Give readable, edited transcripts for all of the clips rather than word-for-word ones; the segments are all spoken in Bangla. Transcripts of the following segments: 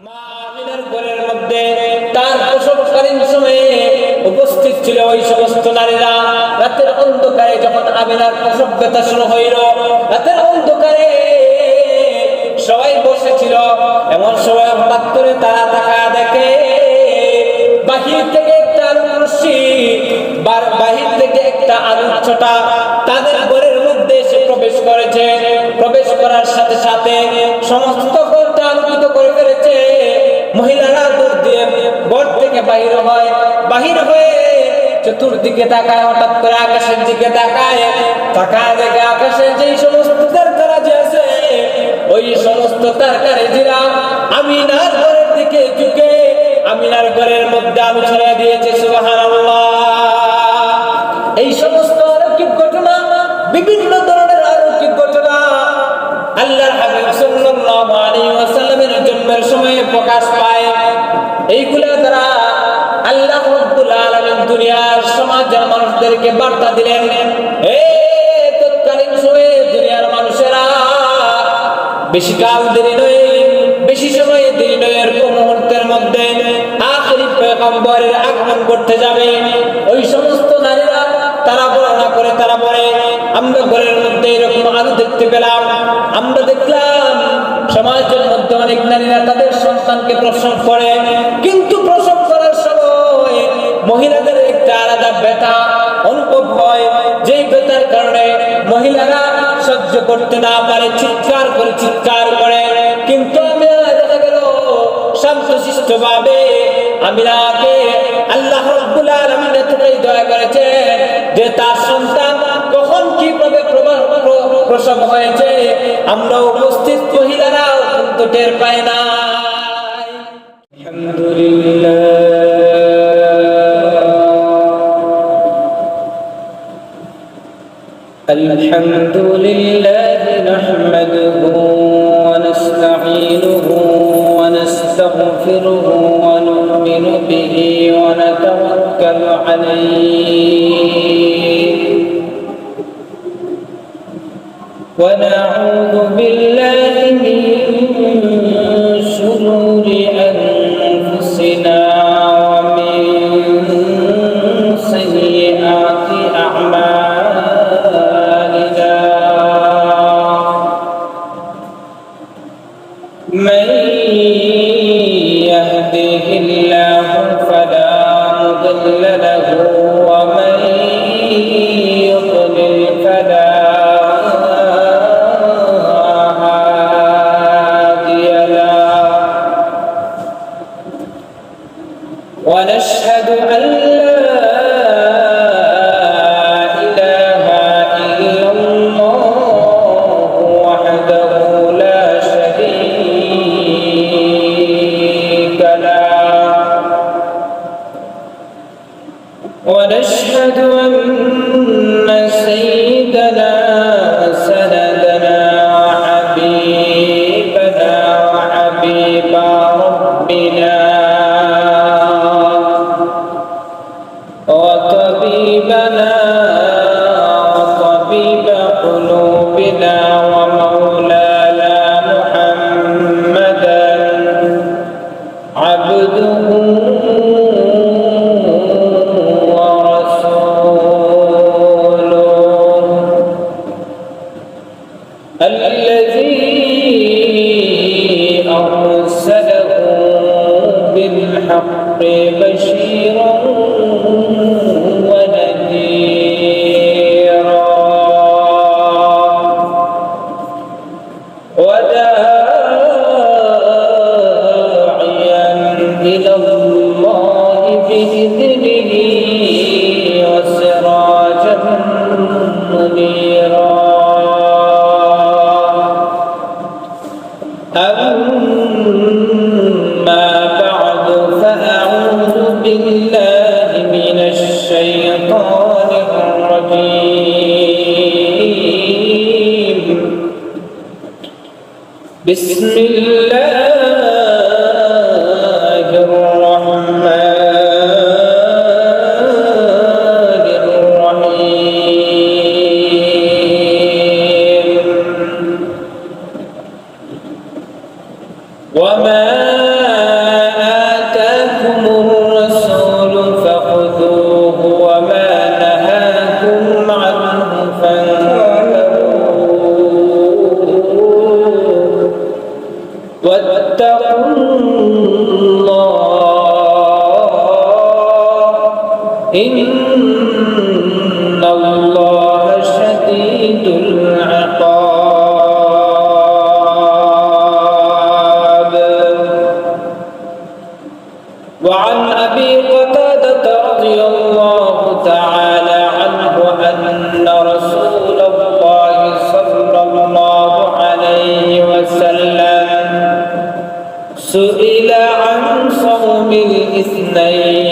মা আমিনার ঘরের মধ্যে তার প্রসবকালীন সময়ে উপস্থিত ছিল ওই সমস্ত নারীরা। রাতের অন্ধকারে যখন আমিনার প্রসব ব্যথা শুরু হইল, রাতের অন্ধকারে সবাই বসেছিল, এমন সময় হঠাৎ করে তারা তাকায় দেখে বাহির থেকে একটা আলোক রশ্মি, বাহির থেকে একটা আলোক ছটা তাদের ঘরের মধ্যে এসে প্রবেশ করেছে। প্রবেশ করার সাথে সাথে সমস্ত ঘরটা আলোকিত করে ফেলেছে। মহিলারা দৌড় দিয়ে ঘর থেকে বাহির হয়, বাহির হয়ে চতুর্দিকে তাকায়, হঠাৎ করে আকাশের দিকে তাকায়, তাকায় দেখে আকাশে যেই সমস্ত তারকারাজি আছে ওই সমস্ত তারকারাজিরা আমিনার ঘরের দিকে ঝুঁকে আমিনার ঘরের মধ্যে আলো ছড়িয়ে দিয়েছে। সুবহানাল্লাহ। এই সমস্ত অলৌকিক ঘটনা, বিভিন্ন ধরনের অলৌকিক ঘটনা আল্লাহর হাবিব সাল্লাল্লাহু আলাইহি ওয়াসাল্লামের জন্মের সময় প্রকাশ পায়। এইগুলা দ্বারা আল্লাহ রাব্বুল আলামিন দুনিয়ার সমাজের মানুষদেরকে বার্তা দিলেন, তৎকালীন সময়ে দুনিয়ার মানুষেরা বেশি কাল দেরি নয়, বেশি সময় দেরি নয়, এরকম মুহূর্তের মধ্যে আখিরি পয়গম্বরের আগমন করতে যাবে। ওই সমস্ত নারীরা তারা বর্ণনা করে, তারা বলে আমরা ঘরের মধ্যে এরকম আলো দেখতে পেলাম। আমরা দেখলাম সমাজের মধ্যে অনেক নারীরা তাদের সন্তানকে প্রসব করে, কিন্তু প্রসব করার সময় মহিলাদের একটা আলাদা ব্যথা অনুভব হয়, যেই ব্যথার কারণে মহিলারা সহ্য করতে না পারে, চিৎকার করে। কিন্তু আমিনা দেখা গেল শান্তশিষ্ট ভাবে আমিনাকে আল্লাহ রাব্বুল আলামিন এতটাই দয়া করেছেন যে তার সন্তান কখন কিভাবে প্রসব হয়েছে আমরা উপস্থিত মহিলারা কিন্তু টের পাই না। الحمد لله نحمده ونستعينه ونستغفره ونؤمن به ونتوكل عليه ونعوذ بالله من شرور أنفسنا ومن سيئات أعمالنا. من يهده الله فلا مضل له ومن يضلل فلا هادي له. ونشهد أن ونشهد أن سيدنا سندنا وحبيبنا وحبيب ربنا وطبيبنا وطبيب قلوبنا ومولانا محمدا عبده الذي أرسله بالحق بشيرا ونذيرا وداعيا إلى الله بإذنه وسراجا منيرا. أما بعد فأعوذ بالله فاتقوا الله إن الله شديد العقاب. وعن أبي قتادة رضي الله تعالى عنه أن رسول الله صلى الله عليه وسلم سئل عن صوم الاثنين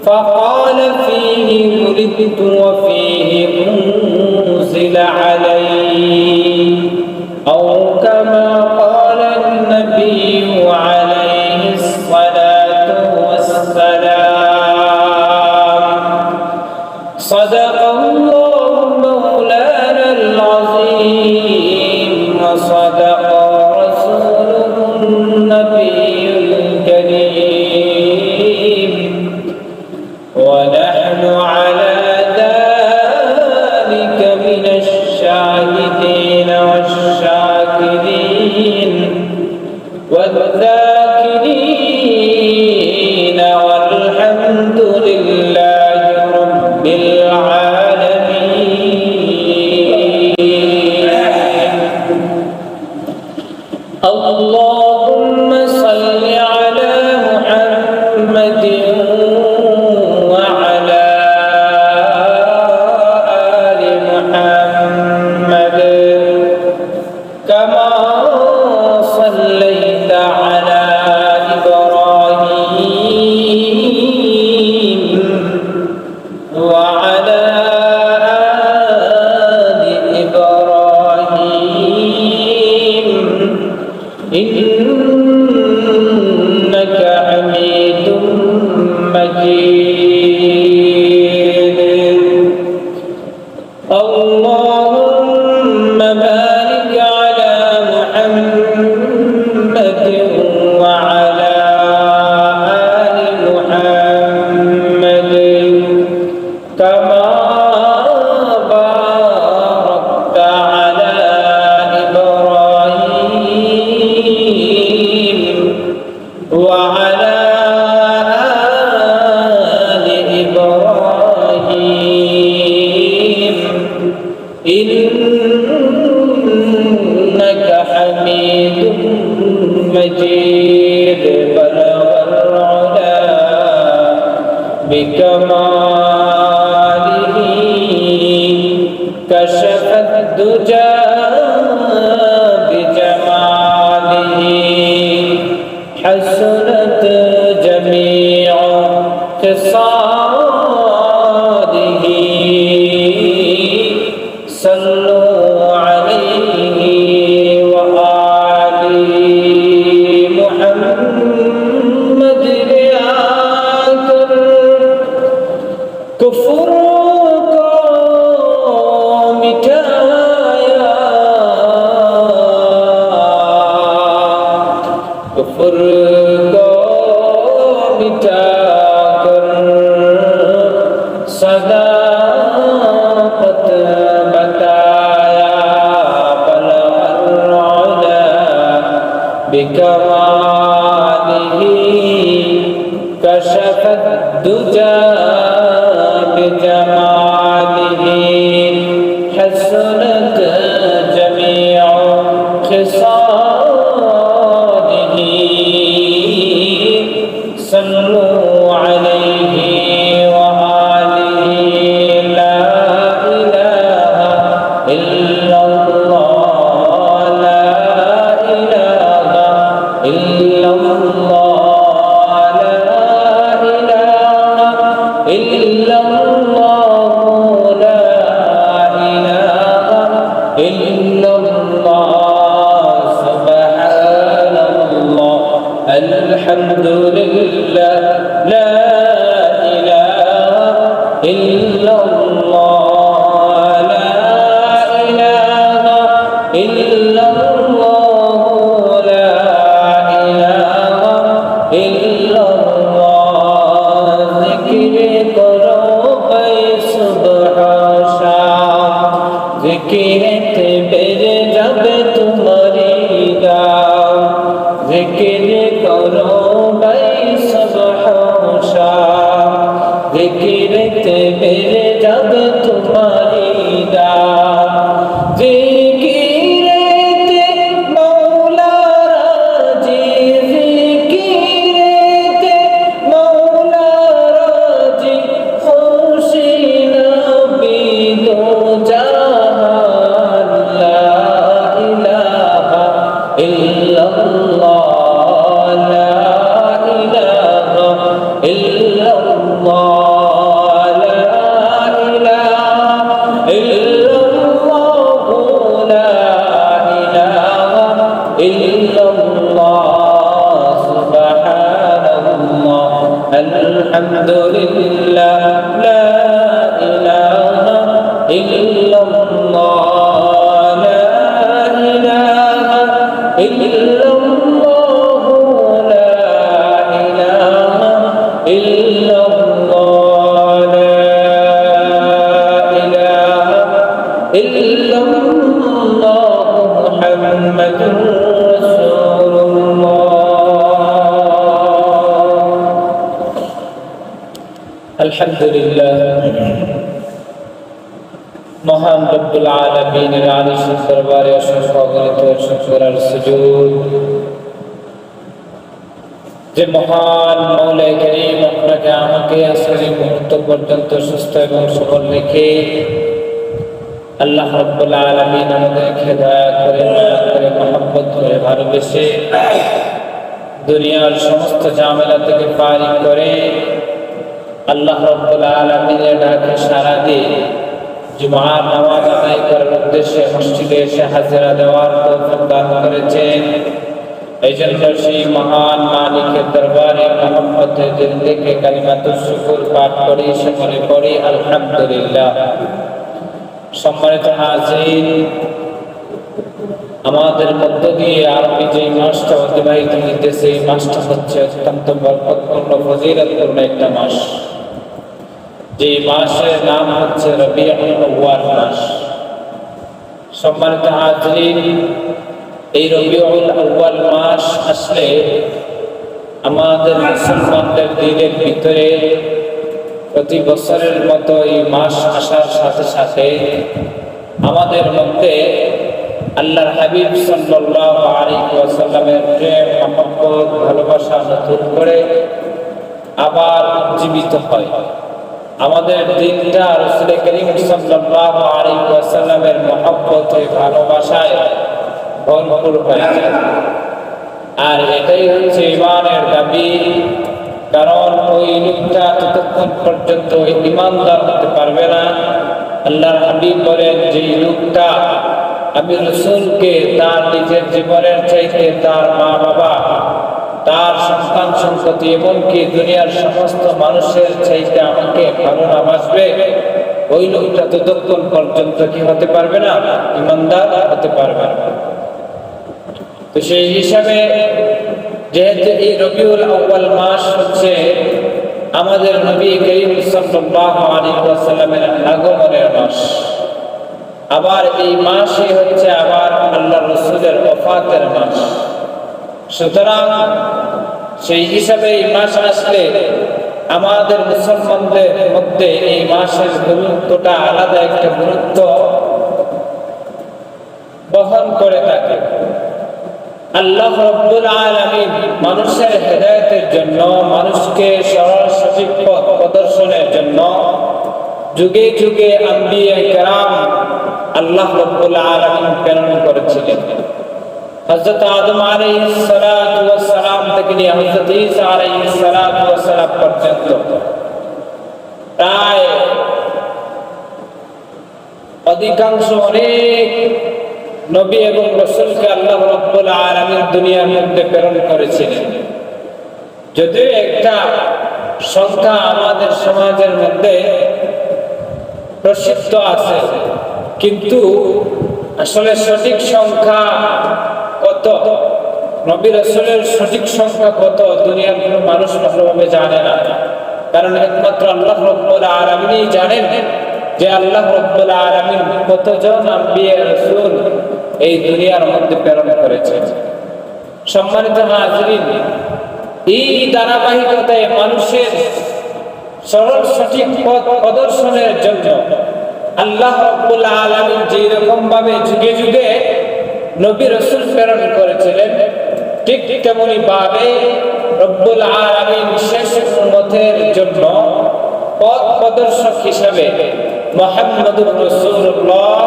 فقال فيه ولدت وفيه أنزل علي أو كما قال النبي عليه الصلاة والسلام. صدق الله مولانا العظيم وصدق رسوله النبي الكريم ونحن على ذلك من الشاهدين والشاكرين والذاكرين والحمد لله رب العالمين. اللهم صل على محمد وعلى آل محمد كما صليت على إبراهيم وعلى آل إبراهيم إنك حميد مجيد. اللهم بارك على محمد وعلى آل محمد كما باركت على إبراهيم وعلى آل إبراهيم إنك حميد مجيد. بلغ العلا بكماله كشف الدجى بجماله حسنت جميع خصاله. صلوا عليه وآل محمد لآخر كفر کو مٹایا کفر کو مٹا کر صداقت بتایا. بلغ العلا بكماله كشف الدجى بجماله حسنت جميع خصاله. صلوا عليه وآله. لا إله إلا الله لا إله إلا الله لا إله إلا الله لا إله إلا الله. سبحان الله الحمد لله لا إله إلا الله لا إله إلا الله لا إله إلا الله. ذكر کرو بے صبح شام ذکر تبر جب تمہاری ইল্লাল্লাহ লা ইলাহা ইল্লাল্লাহ লা ইলাহা ইল্লাল্লাহ লা ইলাহা ইল্লাল্লাহ সুবহানাল্লাহ আলহামদুলিল্লাহ লা ইলাহা ইল্লাল্লাহ আলহামদুলিল্লাহ মহান রব্বুল আলামিনের আলিশ দরবারে অসংখ্য অগণিত শুকর আর সুজুদ যে মহান মওলা কারীম আপনাকে আমাকে আসলে মুহূর্ত পর্যন্ত সুস্থ এবং সবল রেখে আল্লাহ রব্বুল আলামিন আমাদেরকে দয়া করে মহব্বত করে ভালোবেসে দুনিয়ার সমস্ত ঝামেলা থেকে পারি করে আল্লাহ রাব্বুল আলামিনের ডাকে সাড়া দিয়ে জুমার নামাজ আদায় করার উদ্দেশ্যে মসজিদে এসে হাজিরা দেওয়ার তৌফিক দান করেছেন। এই জন্য সেই মহান মালিকের দরবারে মহব্বতের দিল থেকে কালিমাতুশ শুকর পাঠ করি, সকলে পড়ি আলহামদুলিল্লাহ। সম্মানিত হাজির, আমাদের মধ্য দিয়ে আরবি যে মাসটা অতিবাহিত হইতেছে এই মাসটা হচ্ছে অত্যন্ত বরকতপূর্ণ ফজিলতপূর্ণ একটা মাস। যে মাসের নাম হচ্ছে রবিউল আউয়াল মাস। সম্মানিত হাজির, এই রবিউল আউয়াল মাস আসলে আমাদের মুসলমানদের দিনের ভিতরে প্রতি বছরের মতো এই মাস আসার সাথে সাথে আমাদের মধ্যে আল্লাহর হাবিব সাল্লাল্লাহু আলাইহি ওয়াসাল্লামের প্রেম, মহব্বত, ভালোবাসা নতুন করে আবার জীবিত হয়। আমাদের দিনটা রাসূল করিম সাল্লাল্লাহু আলাইহি ওয়াসাল্লামের মহব্বতে, ভালোবাসায় ভরপুর হয়ে যায়। আর এটাই হচ্ছে ঈমানের দাবি। কারণ ওই লোকটা ততক্ষণ পর্যন্ত ঈমানদার হতে পারবে না। আল্লাহর হাবিব বলেন, যে লোকটা আমি রাসূলকে তার নিজের জীবনের চাইতে তার মা বাবা, তার সন্তান সন্ততি এমনকি দুনিয়ার সমস্ত মানুষের চাইতে আমাকে ভালো না বাসবে, ওই লোকটা ততক্ষণ পর্যন্ত কি হতে পারবে না? ঈমানদার হতে পারবে না। তো সেই হিসাবে যেহেতু এই রবিউল আউয়াল মাস হচ্ছে আমাদের নবী করিম সাল্লাল্লাহু আলাইহি ওয়াসাল্লামের আগমনের মাস, আবার এই মাসই হচ্ছে আবার আল্লাহর রাসূলের ওফাতের মাস। সুতরাং সেই হিসাবে এই মাস আসলে আমাদের মুসলমানদের মধ্যে এই মাসের গুরুত্বটা আলাদা একটা গুরুত্ব বহন করে থাকে। আল্লাহ রাব্বুল আলামিন মানুষের হেদায়েতের জন্য, মানুষকে সরল সঠিক পথ প্রদর্শনের জন্য যুগে যুগে আম্বিয়া কেরাম আল্লাহ রাব্বুল আলামিন প্রেরণ করেছিলেন। হযরত আদম আলাইহিস সালাতু ওয়াস সালাম থেকে নিয়ে হযরত ঈসা আলাইহিস সালাতু ওয়াস সালাম পর্যন্ত প্রায় অধিকাংশ অনেক নবী এবং রাসূলকে আল্লাহ রাব্বুল আলামিন দুনিয়ার মধ্যে প্রেরণ করেছিলেন। যদিও একটা সংখ্যা আমাদের সমাজের মধ্যে প্রসিদ্ধ আছে, কিন্তু আসলে সঠিক সংখ্যা কত, নবী রাসূলের সঠিক সংখ্যা কত, দুনিয়ার কোনো মানুষ ভালোভাবে জানে না। কারণ একমাত্র আল্লাহ রাব্বুল আলামিনই জানেন যে আল্লাহ রাব্বুল আলামিন কতজন আম্বিয়া রাসূল এই দুনিয়ার মধ্যে প্রেরণ করেছেন। সম্মানিত হাজিরিন, এই ধারাবাহিকতায় মানুষের সরল সঠিক পথ প্রদর্শনের জন্য আল্লাহ রাব্বুল আলামিন যে রকম ভাবে যুগে যুগে নবী রাসূল প্রেরণ করেছিলেন, ঠিক তেমনি ভাবে রব্বুল আলামিন শেষ উম্মতের জন্য পথ প্রদর্শক হিসাবে মুহাম্মদুর রাসূলুল্লাহ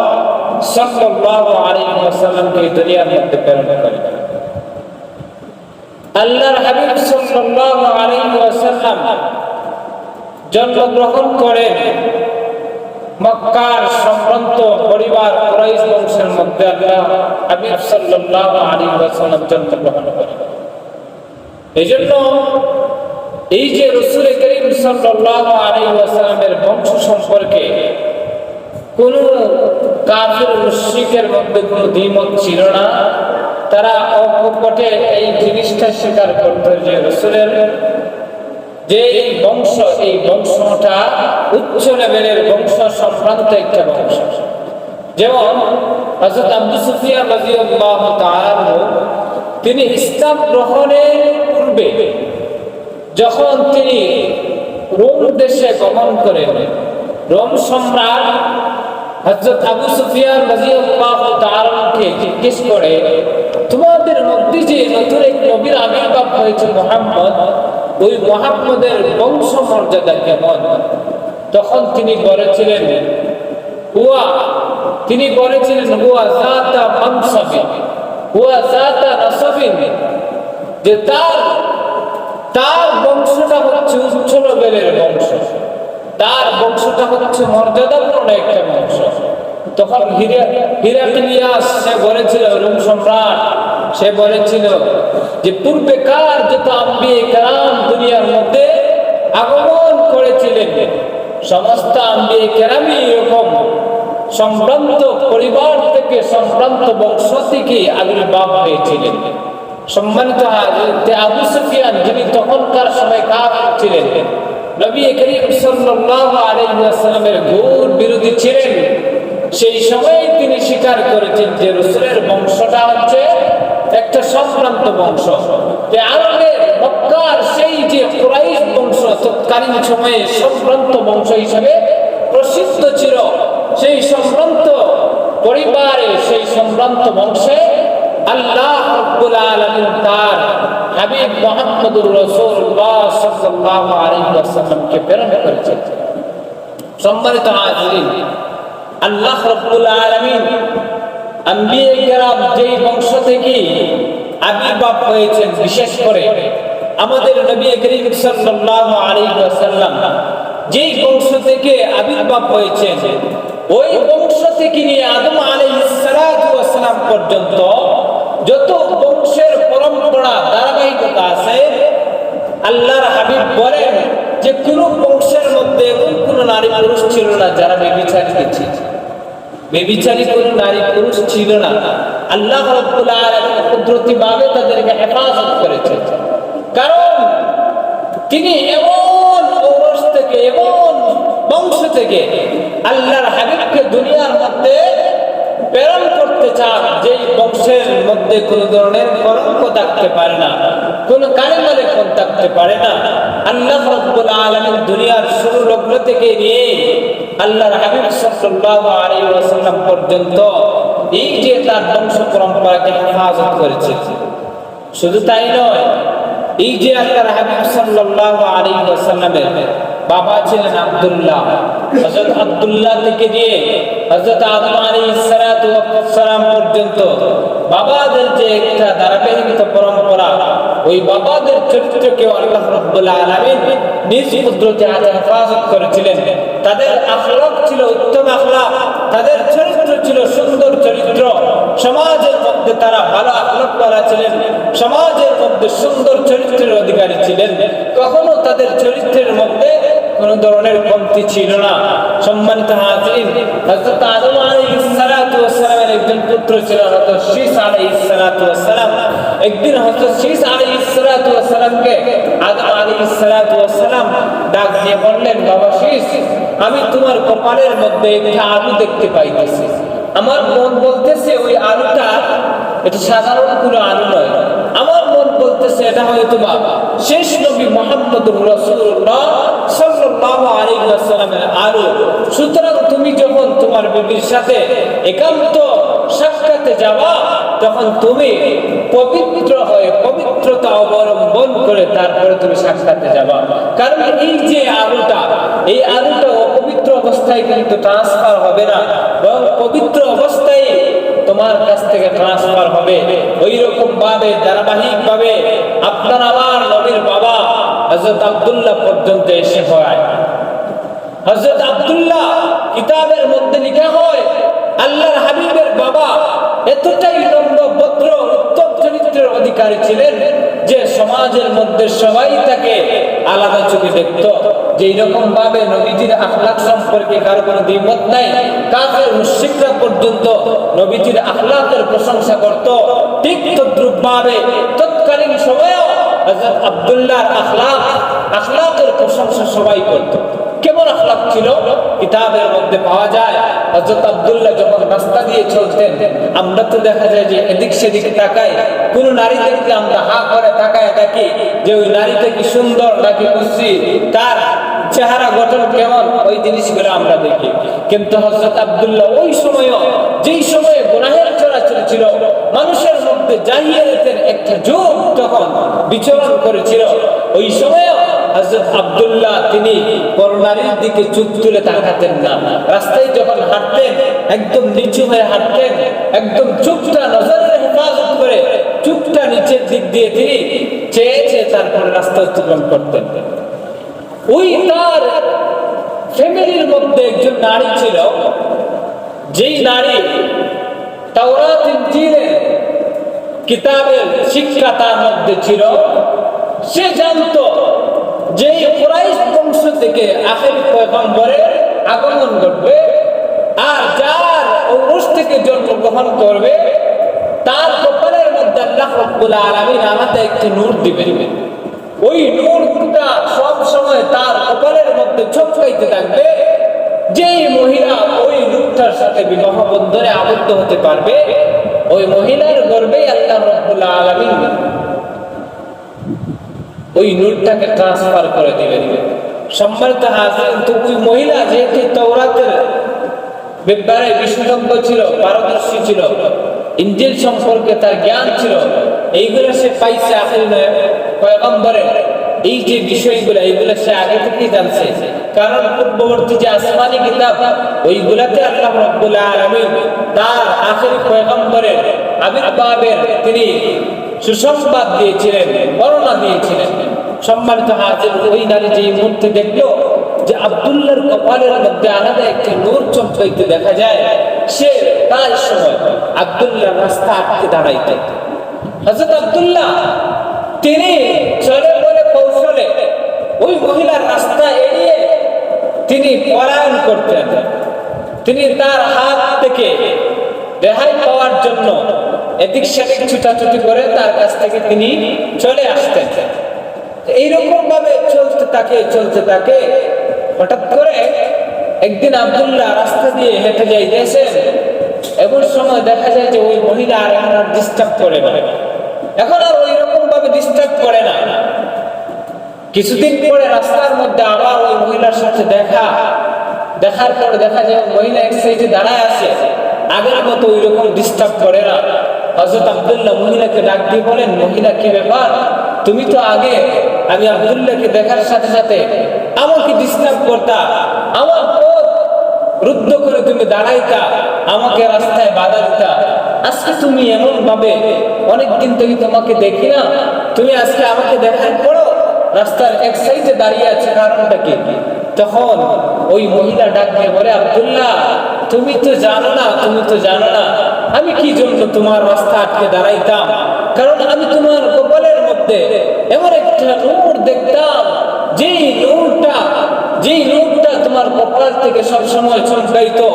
সাল্লাল্লাহু আলাইহি ওয়াসাল্লামকে দুনিয়ার মধ্যে প্রেরণ করেন। আল্লাহর হাবিব সাল্লাল্লাহু আলাইহি ওয়াসাল্লাম জন্মগ্রহণ করেন মক্কার সম্ভ্রান্ত পরিবার কুরাইশ বংশের মধ্যে। আল্লাহ হাবিব সাল্লাল্লাহু আলাইহি ওয়াসাল্লাম জন্মগ্রহণ করেন। এইজন্য এই যে রাসূল করিম সাল্লাল্লাহু আলাইহি ওয়াসাল্লামের বংশ সম্পর্কে কোন কাফির মুশরিকের মধ্যে কোনো দ্বিমত ছিল না। তারা অকপটে এই জিনিসটা স্বীকার করত যে রাসূলের যে এই বংশটা উচ্চ লেভেলের বংশ সম্ভ্রান্ত একটা বংশ। যেমন হযরত আবু সুফিয়ান রাদিয়াল্লাহু তাআলা তিনি ইসলাম গ্রহণের পূর্বে যখন তিনি রোম দেশে গমন করেন, রোম সম্রাট হযরত আবু সুফিয়ান রাদিয়াল্লাহু তাআলাকে জিজ্ঞেস করে, তোমাদের মধ্যে যে নতুন এক নবীর আবির্ভাব হয়েছে মুহাম্মদ, ওই মুহাম্মদের বংশ মর্যাদা কেমন? তখন তিনি বলেছিলেন হুয়া যাতা মানসাবিন হুয়া যাতা নাসাবিন, যে তার বংশটা হচ্ছে উচ্চ লেভেলের বংশ, তার বংশটা হচ্ছে মর্যাদাপূর্ণ একটা বংশ। তখন হিরাক্লিয়াস সে বলেছিল, রোম সম্রাট সে বলেছিল যে পূর্বেকার যত আম্বিয়ে কেরাম দুনিয়ার মধ্যে আগমন করেছিলেন, সমস্ত আম্বিয়ে কেরামই এরকম সম্ভ্রান্ত পরিবার থেকে, সম্ভ্রান্ত বংশ থেকে আবির্ভাব হয়েছিলেন। সম্মানিত আবু সুফিয়ান, যিনি তখনকার সময় কাফির ছিলেন, নবী করিম সাল্লাল্লাহু আলাইহি ওয়াসাল্লামের ঘোর বিরোধী ছিলেন, সেই সময় তিনি স্বীকার করেছেন যে রাসূলের বংশটা হচ্ছে একটা সম্ভ্রান্ত বংশ। যে আরবের মক্কার সেই যে কুরাইশ বংশ তৎকালীন সময়ে সম্ভ্রান্ত বংশ হিসেবে প্রসিদ্ধ ছিল, সেই সম্ভ্রান্ত পরিবারে, সেই সম্ভ্রান্ত বংশে আল্লাহ রাব্বুল আলামিন তার হাবিব মুহাম্মদুর রাসূলুল্লাহ সাল্লাল্লাহু আলাইহি ওয়াসাল্লামকে প্রেরণ করেছেন। সম্মানিত হাজিরিন, আল্লাহ রাব্বুল আলামিন আম্বিয়ে কেরাম যেই বংশ থেকে আবির্ভাব হয়েছেন, বিশেষ করে আমাদের নবী করিম সাল্লাল্লাহু আলাইহি ওয়াসাল্লাম যেই বংশ থেকে আবির্ভাব হয়েছেন, ওই বংশ থেকে নিয়ে আদম আলাইহিস সালাতু ওয়াস সালাম পর্যন্ত যত বংশের পরম্পরা ধারাবাহিকতা আছে, আল্লাহর হাবিব বলেন যে কোন বংশের মধ্যে এমন কোন নারী পুরুষ ছিল না যারা ব্যভিচারী ছিল, ব্যভিচারী কোন নারী পুরুষ ছিল না। আল্লাহ রাব্বুল আলামিন কুদরতিভাবে তাদেরকে হেফাজত করেছেন, কারণ তিনি এমন ঔরস থেকে, এমন বংশ থেকে আল্লাহর হাবিবকে দুনিয়ার মধ্যে প্রেরণ করতে চান যেই বংশের মধ্যে কোন ধরনের কলঙ্ক থাকতে পারে না, কোন কালেমা লেখন থাকতে পারে না। আল্লাহ রাব্বুল আলামিন দুনিয়ার শুরু লগ্ন থেকে নিয়ে আল্লাহর হাবিব সাল্লাল্লাহু আলাইহি ওয়াসাল্লাম পর্যন্ত এই যে তার বংশ পরম্পরাকে হেফাজত করেছে। শুধু তাই নয়, এই যে আল্লাহর হাবিব সাল্লাল্লাহু আলাইহি ওয়াসাল্লামের বাবা ছিলেন আব্দুল্লাহ, হযরত আব্দুল্লাহ থেকে নিয়ে হযরত আদম আলাইহিস সালাতু ওয়াস সালাম পর্যন্ত বাবাদের যে একটা ধারাবাহিকতা পরম্পরা, ওই বাবাদের চরিত্রকে আল্লাহ রাব্বুল আলামিন নিজ কুদরতে হেফাজত করেছিলেন। তাদের আখলাক ছিল উত্তম আখলাক, তাদের চরিত্র ছিল সুন্দর চরিত্র, সমাজের মধ্যে তারা ভালো আখলাকওয়ালা ছিলেন, সমাজের মধ্যে সুন্দর চরিত্রের অধিকারী ছিলেন। কখনো তাদের চরিত্রের মধ্যে কোন ধরনের কমতি ছিল না। সম্মানিত হাজিরিন, হযরত আদম আলাইহিস সালাতু ওয়াস সালামের একজন পুত্র ছিলেন হযরত শীস আলাইহিস সালাতু ওয়াস সালাম। একদিন হযরত শীস আলাইহিস সালাতু ওয়াস সালামকে আদম আলাইহিস সালাতু ওয়াস সালাম ডাক দিয়ে বললেন, বাবা শীস, আমি তোমার কপালের মধ্যে একটা আলু দেখতে পাইতেছি। আমার মন বলতেছে ওই আলুটা এটা সাধারণ কোনো আলু নয়, আমার মন বলতেছে এটা হয়তো শেষ নবী মুহাম্মদুর রাসূলুল্লাহ সাল্লাল্লাহু আলাইহি ওয়াসাল্লামের আলু। সুতরাং তুমি যখন তোমার বিবির সাথে একান্ত সাক্ষাতে যাবা, তখন তুমি পবিত্র হয়ে পবিত্রতা অবলম্বন করে তারপরে তুমি সাক্ষাতে যাবা। কারণ এই যে আলুটা, এই আলুটা অপবিত্র অবস্থায় কিন্তু ট্রান্সফার হবে না, বরং পবিত্র অবস্থায় তোমার কাছ থেকে ট্রান্সফার হবে। ওই রকম ভাবে ধারাবাহিক ভাবে আপনার আমার নবীর বাবা হযরত আব্দুল্লাহ পর্যন্ত এসে হয়। হযরত আব্দুল্লাহ কিতাবের মধ্যে লেখা হয় আল্লাহর হাবিবের বাবা এতটাই নম্র ভদ্র উত্তম চরিত্রের অধিকারী ছিলেন যে সমাজের মধ্যে সবাই তাকে আলাদা চোখে দেখত। যেই রকম ভাবে নবীজির আখলাক সম্পর্কে কারো কোনো দ্বিমত নাই, কাফের মুশরিকরা পর্যন্ত নবীজির আখলাকের প্রশংসা করত, ঠিক তদ্রূপ ভাবে তৎকালীন সময়েও হযরত আব্দুল্লাহর আখলাকের প্রশংসা সবাই করত। কেমন আখলাক ছিল কিতাবের মধ্যে পাওয়া যায়। হযরত আব্দুল্লাহ যখন রাস্তা দিয়ে চলতেন, আমরা তো দেখা যায় যে এদিক সেদিক তাকাই, কোন নারী দেখতে আমরা হা করে তাকায় থাকি যে ওই নারীটা কি সুন্দর নাকি কুৎসি, তার চেহারা গঠন কেমন, ওই জিনিসগুলো আমরা দেখি। কিন্তু হযরত আব্দুল্লাহ ওই সময়ও, যেই সময়ে গুনাহের চলাচল ছিল, মানুষের মধ্যে জাহিলিয়াতের একটা যুগ তখন বিচরণ করেছিল, ওই সময়ও হযরত আব্দুল্লাহ তিনি পরনারীর দিকে চোখ তুলে তাকাতেন না। রাস্তায় যখন হাঁটতেন একদম নিচু হয়ে হাঁটতেন, একদম চোখটা নজরের হেফাজত করে চোখটা নিচের দিক দিয়ে তিনি চেয়ে চেয়ে তারপরে রাস্তা অতিক্রম করতেন। ওই তার ফ্যামিলির মধ্যে একজন নারী ছিল, যেই নারী তাওরাত ইনজিলের কিতাবের শিক্ষা তার মধ্যে ছিল। সে জানতো যে কুরাইশ বংশ থেকে আখেরি পয়গম্বরের আগমন ঘটবে, আর যার ঔরস থেকে জন্মগ্রহণ করবে তার কপালের মধ্যে আল্লাহ রাব্বুল আলামিন আলাদা একটি নূর দিবেন। ওই নূরটা সব সময় তার কপালের মধ্যে চমকাইতে থাকবে। যেই মহিলা ওই নূরটার সাথে বিবাহ বন্ধনে আবদ্ধ হতে পারবে, ওই মহিলার গর্ভে আল্লাহ রাব্বুল আলামিন ওই নূরটাকে ট্রান্সফার করে দিবেন। সম্মানিত হাজির, তো ওই মহিলা যেহেতু তাওরাতের ব্যাপারে বিশেষজ্ঞ ছিল, পারদর্শী ছিল, ইনজিল সম্পর্কে তার জ্ঞান ছিল, এইগুলো সে পাইছে আখেরি পয়গম্বরের এই যে বিষয়গুলো, এইগুলো সে আগে থেকেই জানছে। কারণ পূর্ববর্তী যে আসমানি কিতাব, ওইগুলাতে আল্লাহ রাব্বুল আলামিন তার আখেরি পয়গম্বরের আবির্ভাবের তিনি সুসংবাদ দিয়েছিলেন, বর্ণনা দিয়েছিলেন। সম্মানিত হাজির, ওই নারী যে মুহূর্তে দেখলো যে আব্দুল্লাহর কপালের মধ্যে আলাদা একটি নূর চমকাইতে দেখা যায়, সে তার সময় আব্দুল্লাহর রাস্তা আটকে দাঁড়াইতে। হযরত আব্দুল্লাহ তিনি চলে বলে কৌশলে ওই মহিলার রাস্তা এড়িয়ে তিনি পলায়ন করতেন। তিনি তার হাত থেকে রেহাই পাওয়ার জন্য এদিক সেদিক ছুটাছুটি করে তার কাছ থেকে তিনি চলে আসতেন। এইরকম ভাবে চলতে থাকে হঠাৎ করে একদিন আব্দুল্লাহ রাস্তা দিয়ে হেঁটে যাইতেছেন, এমন সময় দেখা যায় যে ওই মহিলা আর ডিস্টার্ব করে না, এখন আর ওই রকম ভাবে ডিস্টার্ব করে না। কিছুদিন পরে রাস্তার মধ্যে আবার ওই মহিলার সাথে দেখার পর দেখা যায় মহিলা এক সাইডে দাঁড়ায় আছে, আগের মতো ওই রকম ডিস্টার্ব করে না। হযরত আব্দুল্লাহ মহিলাকে ডাক দিয়ে বলেন, মহিলা কি ব্যাপার, তুমি তো আগে আমি আব্দুল্লাহকে দেখার সাথে সাথে আমাকে ডিস্টার্ব করতা, আমার পথ রুদ্ধ করে তুমি দাঁড়াইতা, আমাকে রাস্তায় বাধা দিতা, আজকে তুমি এমন ভাবে, অনেকদিন থেকে তোমাকে দেখি না, তুমি আজকে আমাকে দেখার পরও রাস্তার এক সাইডে দাঁড়িয়ে আছে, কারণটা কি? তখন ওই মহিলা ডাক দিয়ে বলে, আব্দুল্লাহ তুমি তো জানো না আমি কি জন্য তোমার রাস্তা আটকে দাঁড়াইতাম, কারণ আমি তোমার কপালের মধ্যে এমন একটা নূর দেখতাম, যেই নূরটা তোমার কপাল থেকে সবসময় চমকাইতো।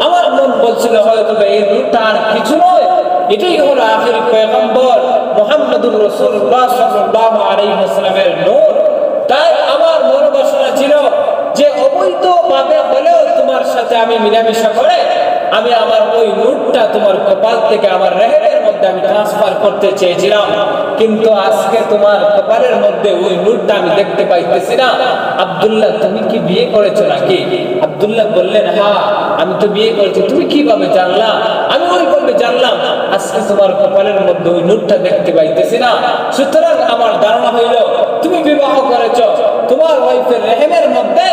আমার মন বলছিল হয়তো এই নূরটা আর কিছু নয়, এটাই হলো আখেরি পয়গম্বর মুহাম্মদুর রাসূলুল্লাহ সাল্লাল্লাহু আলাইহি ওয়াসাল্লামের নূর। তাই আমার মন বাসনা ছিল যে অবৈধ ভাবে হলেও তোমার সাথে আমি মিলামেশা করে আমি আমার ওই নূরটা তোমার কপাল থেকে আমার রেহেমের মধ্যে আমি ট্রান্সফার করতে চেয়েছিলাম, কিন্তু আজকে তোমার কপালের মধ্যে ওই নূরটা আমি দেখতে পাইতেছি না। আব্দুল্লাহ তুমি কি বিয়ে করেছো নাকি? আব্দুল্লাহ বললেন, হ্যাঁ আমি তো বিয়ে করেছি। তুমি কিভাবে জানলা? আমি ওইভাবে জানলাম, আজকে তোমার কপালের মধ্যে ওই নূরটা দেখতে পাইতেছি না, সুতরাং আমার ধারণা হইল তুমি বিবাহ করেছো, তোমার ওয়াইফের রেহেমের মধ্যে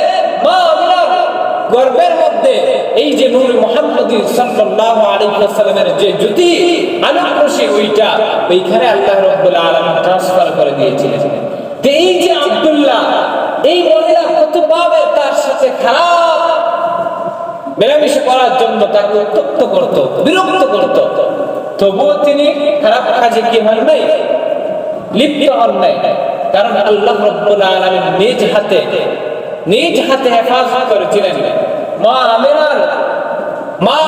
মা আমিনার গর্ভের মধ্যে এই যে নূর মুহাম্মদী সাল্লাল্লাহু আলাইহি ওয়াসাল্লামের যে জ্যোতি আলোক রশ্মি, ওইখানে আল্লাহ রাব্বুল আলামিন ট্রান্সফার করে গিয়েছিলেন। এই যে আব্দুল্লাহ, এই মহিলা কতভাবে তার সাথে খারাপ মেলামেশা করার জন্য তাকে উত্তপ্ত করত, বিরক্ত করত, তবুও তিনি খারাপ কাজে কি হন নাই, লিপ্ত হন নাই। কারণ আল্লাহ রাব্বুল আলামিন নিজ হাতে হেফাজত করেছিলেন। মা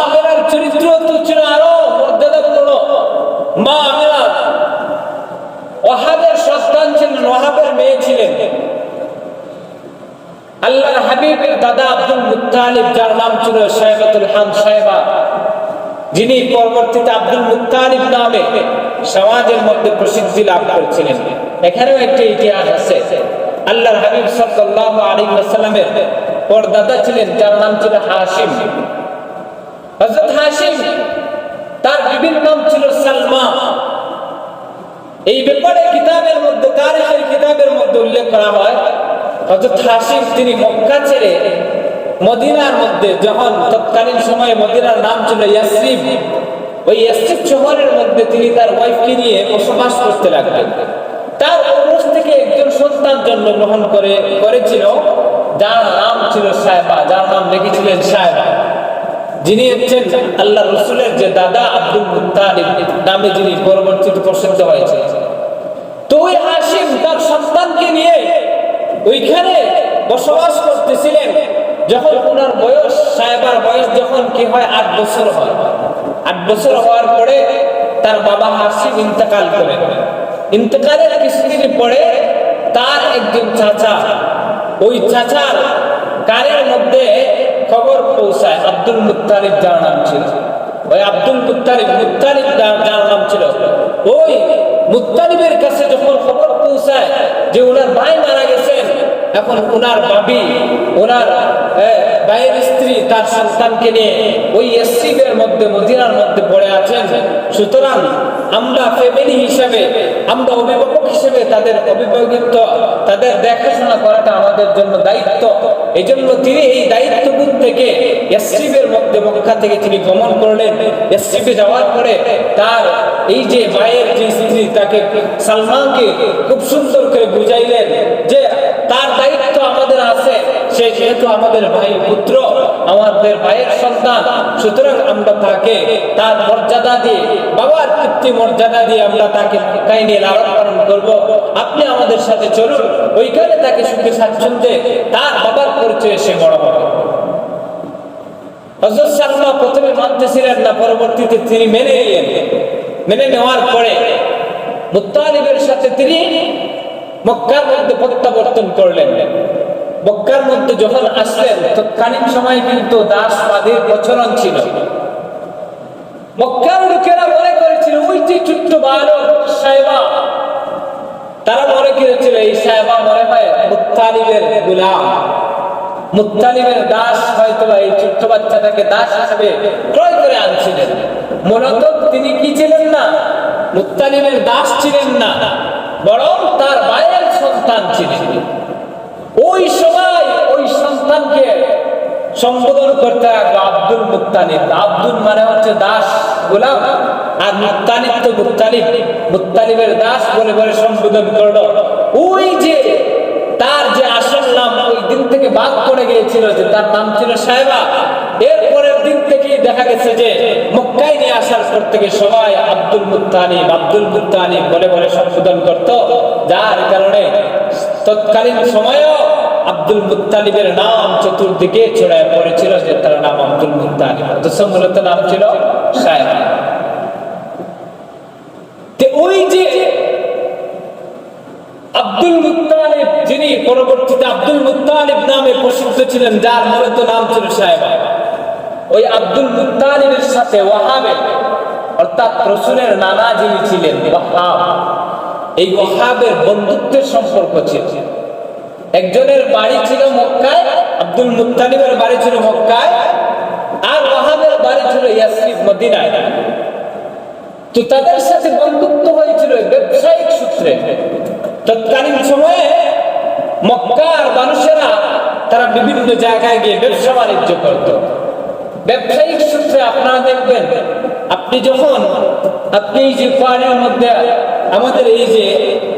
আমেনার চরিত্র তো ছিল আরো মর্যাদাপূর্ণ। মা আমেনা ওয়াহাবের সন্তান ছিলেন, ওয়াহাবের মেয়ে ছিলেন। আল্লাহর হাবিবের দাদা আব্দুল মুত্তালিব, যার নাম ছিল শায়বাতুল হামশায়বা, যিনি পরবর্তীতে আব্দুল মুত্তালিব নামে সমাজের মধ্যে প্রসিদ্ধি লাভ করেছিলেন। এখানেও একটি ইতিহাস আছে। আল্লাহর হাবিব সাল্লাল্লাহু আলাইহি ওয়াসাল্লামের পরদাদা ছিলেন, যার নাম ছিল হাশিম। হযরত হাশিম, তার বিবির নাম ছিল সালমা। এই ব্যাপারে কিতাবের মধ্যে, তারিখের কিতাবের মধ্যে উল্লেখ করা হয়, হযরত হাশিম তিনি মক্কা ছেড়ে মদিনার মধ্যে, যখন তৎকালীন সময়ে মদিনার নাম ছিল ইয়াসরিব, ওই ইয়াসরিব শহরের মধ্যে তিনি তার ওয়াইফকে নিয়ে বসবাস করতে লাগলেন। তার ঔরস থেকে একজন সন্তান জন্মগ্রহণ করেছিল, যার নাম ছিল সায়বা, যার নাম রেখেছিলেন সায়বা, যিনি হচ্ছেন আল্লাহ রসুলের যে দাদা আব্দুল মুত্তালিব নামে যিনি পরবর্তীতে প্রসিদ্ধ হয়েছে। তো ওই হাশিম তার সন্তানকে নিয়ে ওইখানে বসবাস করতেছিলেন। যখন ওনার বয়স, সাহেবার বয়স যখন কি হয় 8 বছর হয়, 8 বছর হওয়ার পরে তার বাবা হাশিম ইন্তেকাল করেন। ইন্তেকালের কিছুদিন পরে তার একজন চাচা, ওই চাচার কানের মধ্যে খবর পৌঁছায় আব্দুল মুত্তালিব, যার নাম ছিল, ওই আব্দুল মুত্তালিব যার নাম ছিল, ওই মুত্তালিবের কাছে যখন খবর পৌঁছায় যে ওনার ভাই মারা গেছেন, এখন ওনার ভাবি, ওনার ভাইয়ের স্ত্রী তার সন্তানকে নিয়ে ওই ইয়াসরিবের মধ্যে, মদিনার মধ্যে পড়ে আছেন। সুতরাং আমরা ফ্যামিলি হিসেবে, আমরা অভিভাবক হিসেবে তাদের অভিভাবকত্ব, তাদের দেখাশোনা করাটা আমাদের জন্য দায়িত্ব। এই জন্য তিনি এই দায়িত্ববোধ থেকে ইয়াসরিবের মধ্যে, মক্কা থেকে তিনি গমন করলেন। ইয়াসরিবে যাওয়ার পরে তার এই যে ভাইয়ের যে স্ত্রী, তাকে সালমাকে খুব সুন্দর করে বুঝাইলেন যে তার দায়িত্ব আমাদের আছে, সে যেহেতু আমাদের ভাই পুত্র, আমাদের ভাইয়ের সন্তান, সুতরাং আমরা তাকে তার মর্যাদা দিয়ে, বাবার পিতৃ মর্যাদা দিয়ে আমরা তাকে মক্কায় নিয়ে লালন পালন করবো। আপনি আমাদের সাথে চলুন, ওইখানে তাকে সুখে স্বাচ্ছন্দ্যে তার বাবার পরিচয়ে সে বড় হবে। হযরত সালমা প্রথমে মানতেছিলেন না, পরবর্তীতে তিনি মেনে নিলেন। মেনে নেওয়ার পরে মুত্তালিবের সাথে তিনি মক্কার মধ্যে প্রত্যাবর্তন করলেন। মক্কার মধ্যে যখন আসলেন, তৎকালীন সময়ে কিন্তু দাসবাদীর প্রচলন ছিল। মক্কার লোকেরা মনে করেছিল ওই যে ছোট্ট বালক সায়বা, তারা মনে করেছিল এই সায়বা মনে হয় মুত্তালিবের গোলাম, মুত্তালিবের দাস, হয়তো এই ছোট্ট বাচ্চাটাকে দাস হিসেবে ক্রয় করে আনছিলেন। মূলত তিনি কি ছিলেন না, মুত্তালিবের দাস ছিলেন না, বরং তার ভাইয়ের সন্তান ছিলেন। ওই সময় ওই সন্তানকে সম্বোধন করতে আব্দুল মুত্তালিব। আব্দুল মানে হচ্ছে দাস, গোলাম, আর মুত্তালিব তো মুত্তালিবের দাস বলে বলে সম্বোধন করলো। ওই যে তার যে আসল নাম, ওই দিন থেকে বাদ পড়ে গিয়েছিল যে তার নাম ছিল সায়বা। এরপরের দিন থেকেই দেখা গেছে যে মক্কায় নিয়ে আসার পর থেকে সবাই আব্দুল মুত্তালিব বলে বলে সম্বোধন করত, যার কারণে তৎকালীন সময়েও আব্দুল মুত্তালিবের নাম চতুর্দিকে ছড়ায় পড়েছিল যে তার নাম আব্দুল মুত্তালিব, অথচ মূলত নাম ছিল সায়বা। ওই যে আব্দুল মুত্তালিব, যিনি পরবর্তীতে আব্দুল মুত্তালিব নামে প্রসিদ্ধ ছিলেন, যার মূলত নাম ছিল সায়বা, ওই আব্দুল মুত্তালিবের সাথে ওয়াহাবের, অর্থাৎ রাসূলের নানা যিনি ছিলেন ওয়াহাব, এই ওয়াহাবের বন্ধুত্বের সম্পর্ক ছিল। একজনের বাড়ি ছিল মক্কায়, আব্দুল মুত্তালিবের বাড়ি ছিল মক্কায়, আর ওয়াহাবের বাড়ি ছিল ইয়াসরিব, মদিনায়। তো তাদের সাথে বন্ধুত্ব হয়েছিল ব্যবসায়িক সূত্রে। তৎকালীন সময়ে মক্কার মানুষেরা তারা বিভিন্ন জায়গায় গিয়ে ব্যবসা বাণিজ্য করত। ব্যবসায়িক সূত্রে আপনারা দেখবেন, আপনি যখন এই যে পাহাড়ের মধ্যে আমাদের এই যে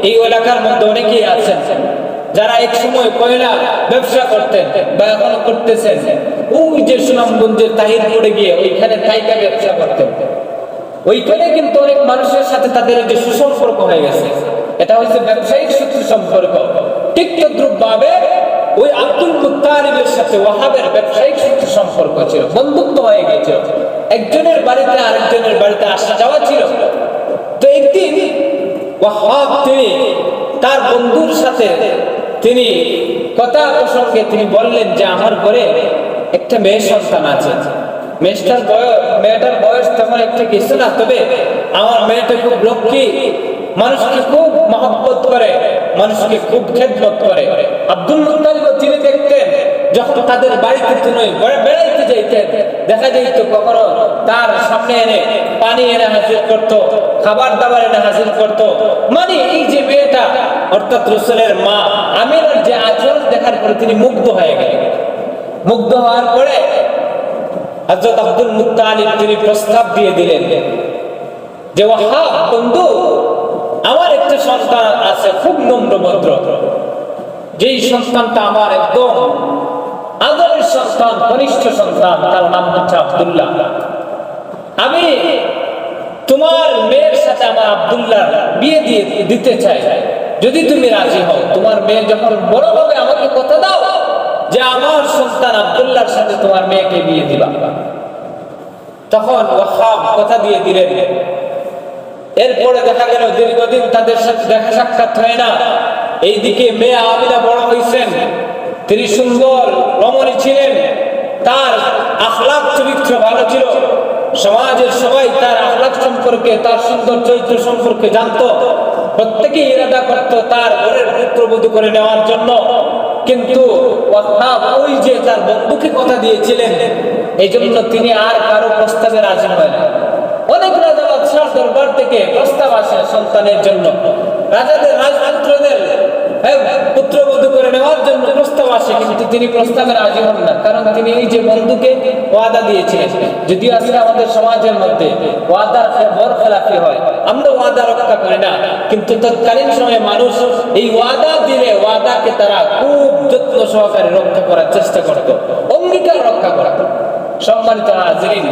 এই এলাকার মধ্যে অনেকেই আছেন যারা এক সময় কয়লা ব্যবসা করতেন বা এখনো করতেছেন। ওই যে সুনামগঞ্জের তাহিরপুরে গিয়ে ওইখানে থাইকা ব্যবসা করতেন, ওইখানে কিন্তু অনেক মানুষের সাথে তাদের যে সুসম্পর্ক হয়ে গেছে, এটা হচ্ছে ব্যবসায়িক সূত্র সম্পর্ক। ঠিক তদ্রূপভাবে ওই আব্দুল মুত্তালিবের সাথে ওয়াহাবের ব্যবসায়িক সূত্র সম্পর্ক ছিল, বন্ধুত্ব হয়ে গেছিল, একজনের বাড়িতে আরেকজনের বাড়িতে আসা যাওয়া ছিল। তো একদিন ওয়াহাব তিনি তার বন্ধুর সাথে তিনি কথা প্রসঙ্গে তিনি বললেন যে আমার ঘরে একটা মেয়ে সন্তান আছে, মেয়েটার বয়স তেমন একটা কিছু না, তবে আমার মেয়েটা খুব লক্ষ্মী, মানুষকে খুব মহব্বত করে, মানুষকে খুব খেদমত করে। আব্দুল মুত্তালিব তিনি দেখতেন যখন তাদের বাড়িতে তিনি বেড়াইতে যাইতেন, দেখা যাইত কখনো তার সামনে এনে পানি এনে হাজির করত, খাবার দাবার এনে হাজির করত। মানে এই যে মেয়েটা অর্থাৎ রাসূলের মা আমিনার যে আচরণ দেখার পরে তিনি মুগ্ধ হয়ে গেলেন। মুগ্ধ হওয়ার পরে হযরত আব্দুল মুত্তালিব তিনি প্রস্তাব দিয়ে দিলেন যে ওয়াহাব বন্ধু, আমার একটা সন্তান আছে খুব নম্রভদ্র, যেই সন্তানটা আমার একদম আদরের সন্তান, কনিষ্ঠ সন্তান, তার নাম হচ্ছে আব্দুল্লাহ। আমি তোমার মেয়ের সাথে আমার আব্দুল্লাহ বিয়ে দিতে চাই, যদি তুমি রাজি হও। তোমার মেয়ে যখন বড় হবে আমাকে কথা দাও যে আমার সন্তান আব্দুল্লাহর সাথে তোমার মেয়েকে বিয়ে দিবা। তখন ওয়াহাব কথা দিয়ে দিলেন। এরপরে দেখা গেল দীর্ঘদিন তাদের সাথে দেখা সাক্ষাৎ হয় না। এইদিকে মেয়ে আমিনা বড় হয়েছেন, তিনি সুন্দর রমণী ছিলেন, তার আখলাক চরিত্র ভালো ছিল, সমাজের সবাই তার আখলাক সম্পর্কে, তার সুন্দর চরিত্র সম্পর্কে জানতো। প্রত্যেকেই ইরাদা করত তার ঘরের পুত্রবধূ করে নেওয়ার জন্য। কিন্তু ওয়াহাব ওই যে তার বন্ধুকে কথা দিয়েছিলেন, এই জন্য তিনি আর কারো প্রস্তাবে রাজি হয় না। অনেক রাজা বাদশার দরবার থেকে প্রস্তাব আসে সন্তানের জন্য, রাজাদের রাজপুত্রদের পুত্রবধূ করে নেওয়ার জন্য প্রস্তাব আসে, কিন্তু তিনি প্রস্তাবে রাজি হন না। কারণ তিনি এই যে বন্ধুকে ওয়াদা দিয়েছিলেন। যদিও আজকে আমাদের সমাজের মধ্যে ওয়াদার বরখেলাফি হয়, আমরা ওয়াদা রক্ষা করি না, কিন্তু তৎকালীন সময়ে মানুষ এই ওয়াদা দিলে ওয়াদাকে তারা খুব যত্ন সহকারে রক্ষা করার চেষ্টা করত, অঙ্গীকার রক্ষা করা। সম্মানিত হাজিরিন,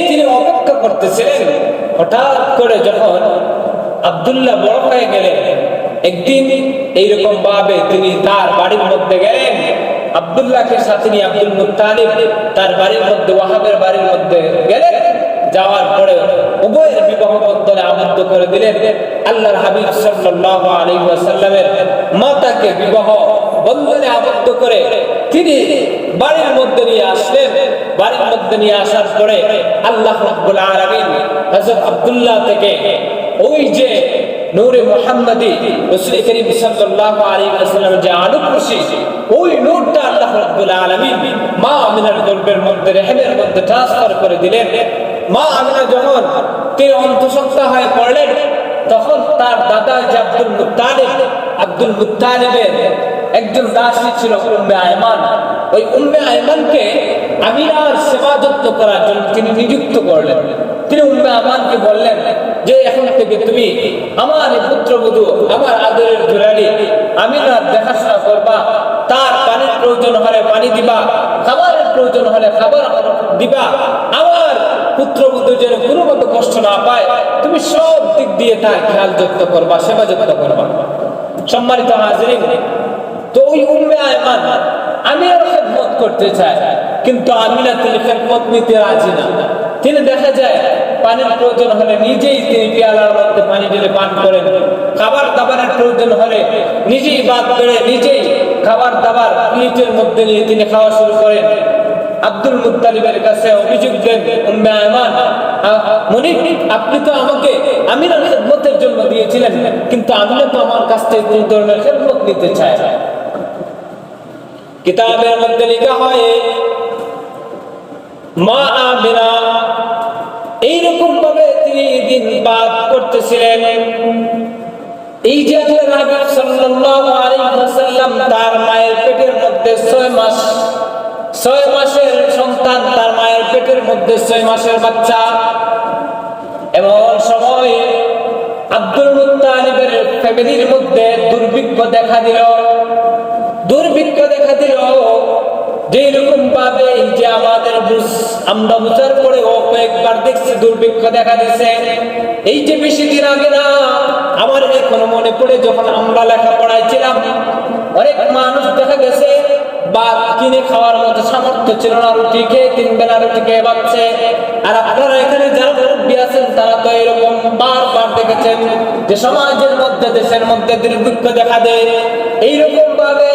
তিনি অপেক্ষা করতেছিলেন। হঠাৎ করে যখন আব্দুল্লাহ বড় হয়ে গেলেন, একদিন এইরকম ভাবে তিনি তার বাড়ির মধ্যে গেলেন। আব্দুল্লাহকে সাথে নিয়ে আব্দুল মুত্তালিব তার বাড়ির মধ্যে, ওয়াহাবের বাড়ির মধ্যে গেলেন। যাওয়ার পরে উভয়ের বিবাহ বন্ধনে আবদ্ধ করে দিলেন। আল্লাহর হাবিব সাল্লাল্লাহু আলাইহি ওয়াসাল্লামের মাতাকে বিবাহ বন্ধনে আবদ্ধ করে তিনি বাড়ির মধ্যে নিয়ে আসলেন। বাড়ির মধ্যে নিয়ে আসার পরে আল্লাহ রাব্বুল আলামিন হযরত আব্দুল্লাহ থেকে ওই যে নূরে মুহাম্মাদি রাসূল করিম সাল্লাল্লাহু আলাইহি ওয়াসাল্লামের যে আলোকরশ্মি, ওই নূরটা আল্লাহ রাব্বুল আলামিন মা আমিনার গর্ভের মধ্যে, রহমের মধ্যে ট্রান্সফার করে দিলেন। মা আমিনা যখন তিনি অন্তঃসত্ত্বা হয়ে পড়লেন, তখন তার দাদা যে আব্দুল মুত্তালিবের একজন দাসী ছিল উম্মে আয়মান। ওই উম্মে আয়মানকে আমিনার সেবা যত্ন করার জন্য তিনি নিযুক্ত করলেন। তিনি উম্মে আয়মানকে বললেন যে এখন থেকে তুমি আমার পুত্রবধূ, আমার আদরের দুলালী আমিনার দেখাশোনা করবা, তার পানির প্রয়োজন হলে পানি দিবা, খাবারের প্রয়োজন হলে খাবার দিবা, আমার পুত্রবধূ যেন কোনো মতো কষ্ট না পায়, তুমি সব দিক দিয়ে তার খেয়াল যত্ন করবা, সেবা যত্ন করবা। সম্মানিত হাজিরিন, তো ওই উম্মে আয়মান আমিনার খেদমত করতে চায়, কিন্তু আমিনা তিনি খেদমত নিতে রাজি না। তিনি দেখা যায় পানির প্রয়োজন হলে নিজেই তিনি পেয়ালার মধ্যে পানি ঢেলে পান করেন, খাবার দাবারের প্রয়োজন হলে নিজেই বাদ করে নিজেই খাবার দাবার প্লেটের মধ্যে নিয়ে তিনি খাওয়া শুরু করেন। আব্দুল মুত্তালিবের কাছে অভিযোগ দেন উম্মে আয়মান, মনিব আপনি তো আমাকে আমিনার খেদমতের জন্য দিয়েছিলেন, কিন্তু আমিনা তো আমার কাছ থেকে কোন ধরনের খেদমত নিতে চায় না। কিতাবের মধ্যে লেখা হয় মা আমিনা এইরকম ভাবে তিনি দিন বাদ করতেছিলেন। এই যে আল্লাহর হাবিব সাল্লাল্লাহু আলাইহি ওয়াসাল্লাম তার মায়ের পেটের মধ্যে 6 মাসের সন্তান, তার মায়ের পেটের মধ্যে 6 মাসের বাচ্চা। এমন সময় আব্দুল মুত্তালিবের ফ্যামিলির মধ্যে দুর্ভিক্ষ দেখা দিল। যেই রকম ভাবে যে আমাদের আমরা বুঝার পরেও কয়েকবার দেখছি দুর্ভিক্ষ দেখা দিচ্ছে। এই যে বেশি দিন আগে না, আমার এখনো মনে পড়ে যখন আমরা লেখাপড়ায় ছিলাম, অনেক মানুষ দেখা গেছে বা কিনে খাওয়ার মতো সামর্থ্য ছিল না, রুটি খেয়ে 3 বেলা রুটি খেয়ে বাঁচছে। আর আপনারা এখানে যারা মুরব্বী আছেন তারা তো এরকম বারবার দেখেছেন যে সমাজের মধ্যে, দেশের মধ্যে দুর্ভিক্ষ দেখা দেয়। এইরকম ভাবে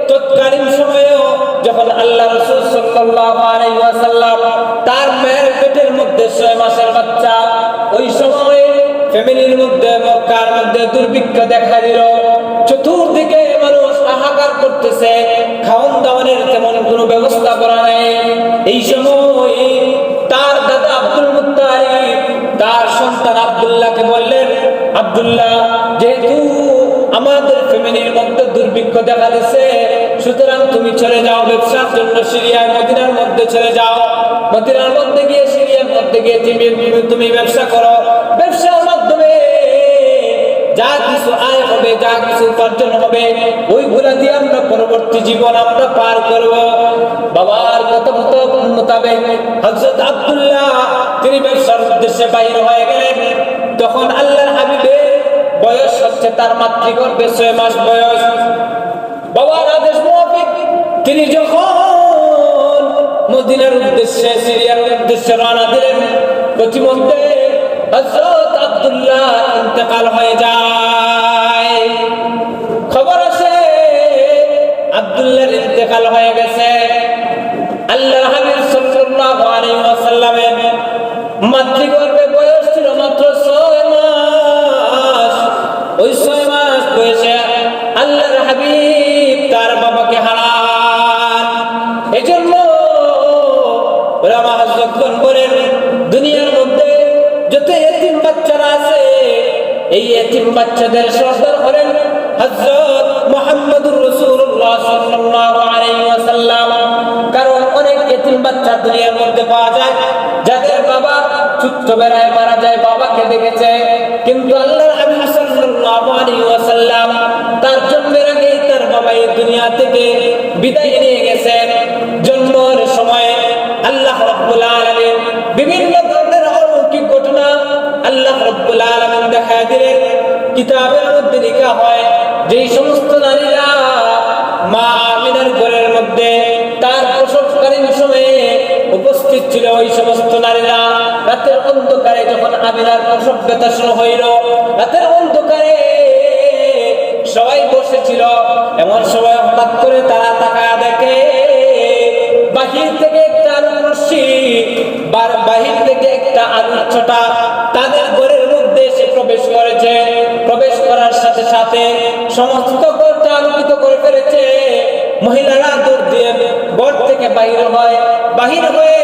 তৎকালীন সময়েও যখন আল্লাহ রাসূল সাল্লাল্লাহু আলাইহি ওয়াসাল্লাম তার মায়ের পেটের মধ্যে 6 মাসের বাচ্চা, ওই সময়ে ফ্যামিলির মধ্যে মক্কার মধ্যে দুর্ভিক্ষ দেখা দিল। চতুর্দিকে মানুষ হাহাকার করতেছে, খাওয়ান দাওয়ানের তেমন কোনো ব্যবস্থা করা নাই। এই সময় তার দাদা আব্দুল মুত্তালিব তার সন্তান আব্দুল্লাহকে বললেন, আব্দুল্লাহ, যেহেতু আমাদের ফ্যামিলির মধ্যে দুর্ভিক্ষ দেখা দিচ্ছে, সুতরাং তুমি চলে যাও ব্যবসার জন্য সিরিয়ায়, মদিনার মধ্যে চলে যাও। মদিনার মধ্যে গিয়ে, সিরিয়ার মধ্যে গিয়ে তুমি ব্যবসা করো। ব্যবসার মাধ্যমে যা কিছু আয় হবে, যা কিছু উপার্জন হবে, ওইগুলা দিয়ে আমরা পরবর্তী জীবন আমরা পার করব। বাবার কথা মোতাবেক হযরত আব্দুল্লাহ তিনি ব্যবসার উদ্দেশ্যে বাইরে হয়ে গেলেন। তখন আল্লাহর হাবিবের বয়স হচ্ছে তার মাতৃগর্ভে 6 মাস বয়স। বাবার আদেশ মোতাবেক তিনি যখন মদিনার উদ্দেশ্যে, সিরিয়ার উদ্দেশ্যে রওনা দিলেন, প্রতিমধ্যে হযরত আব্দুল্লাহ ইন্তেকাল হয়ে যায়। খবর আসে আব্দুল্লাহর ইন্তেকাল হয়ে গেছে। আল্লাহর হাবিব সাল্লাল্লাহু আলাইহি ওয়াসাল্লামের মাতৃগর্ভে বয়স ছিল মাত্র 6 মাস। ওই 6 মাস বয়সে আল্লাহর হাবিব তার বাবাকে হারান। এজন্য ওলামা হযরতগণ বলেন, দুনিয়ার মধ্যে যত এতিম বাচ্চারা আছে, এই এতিম বাচ্চাদের সর্দার হলেন হযরত মুহাম্মদুর রাসূলুল্লাহ সাল্লাল্লাহু আলাইহি ওয়াসাল্লাম। কারণ অনেক এতিম বাচ্চা দুনিয়ার মধ্যে পাওয়া যায় যাদের বাবা ছোট্টবেলায় মারা যায়, বাবাকে দেখেছে, কিন্তু আল্লাহর হাবিব সাল্লাল্লাহু আলাইহি ওয়াসাল্লাম তার জন্মের আগেই তার বাবা এই দুনিয়া থেকে বিদায় নিয়ে গেছেন। জন্মের সময় আল্লাহ রাব্বুল আলামিন বিভিন্ন ধরনের অলৌকিক ঘটনা আল্লাহ রাব্বুল আলামিন দেখায় দিলেন। কিতাবের মধ্যে লেখা হয় যেই সমস্ত নারীরা মা আমিনার ঘরের মধ্যে তার প্রসবকালীন সময়ে উপস্থিত ছিল, ওই সমস্ত নারীরা রাতের অন্ধকারে যখন আমিনার প্রসব ব্যথা শুরু হইল, রাতের অন্ধকারে সবাই বসেছিল, এমন সময় হঠাৎ করে তারা তাকায় দেখে বাহির থেকে একটা আলোর রশ্মি, বাহির থেকে একটা আলোর ছোটা তাদের ঘরের মধ্যে এসে প্রবেশ করেছে। প্রবেশ করার সাথে সাথে সমস্ত ঘরটা আলোকিত করে ফেলেছে। মহিলারা দৌড় দিয়ে ঘর থেকে বাহির হয়ে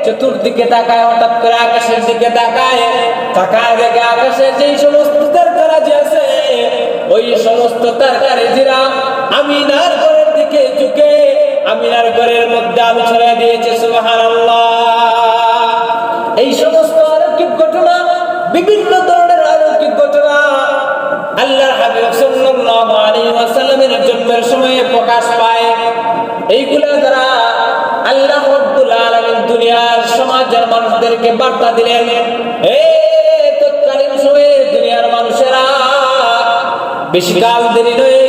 চতুর্দিকে তাকায়, হঠাৎ করে আকাশের দিকে তাকায় দেখে আকাশের যেই সমস্ত তারকারাজি আছে, ওই সমস্ত তারকারাজিরা আমিনার ঘরের দিকে ঝুঁকে আমিনার ঘরের মধ্যে আলো ছড়িয়ে দিয়েছে। সুবহানাল্লাহ। এই সমস্ত অলৌকিক ঘটনা, বিভিন্ন ধরনের অলৌকিক ঘটনা আল্লাহর হাবিব সাল্লাল্লাহু আলাইহি ওয়াসাল্লামের জন্মের সময়ে প্রকাশ পায়। এইগুলা দ্বারা আল্লাহ রাব্বুল আলামিন দুনিয়ার সমাজের মানুষদেরকে বার্তা দিলেন, তৎকালীন সময়ে দুনিয়ার মানুষেরা বেশি কাল দেরি নয়,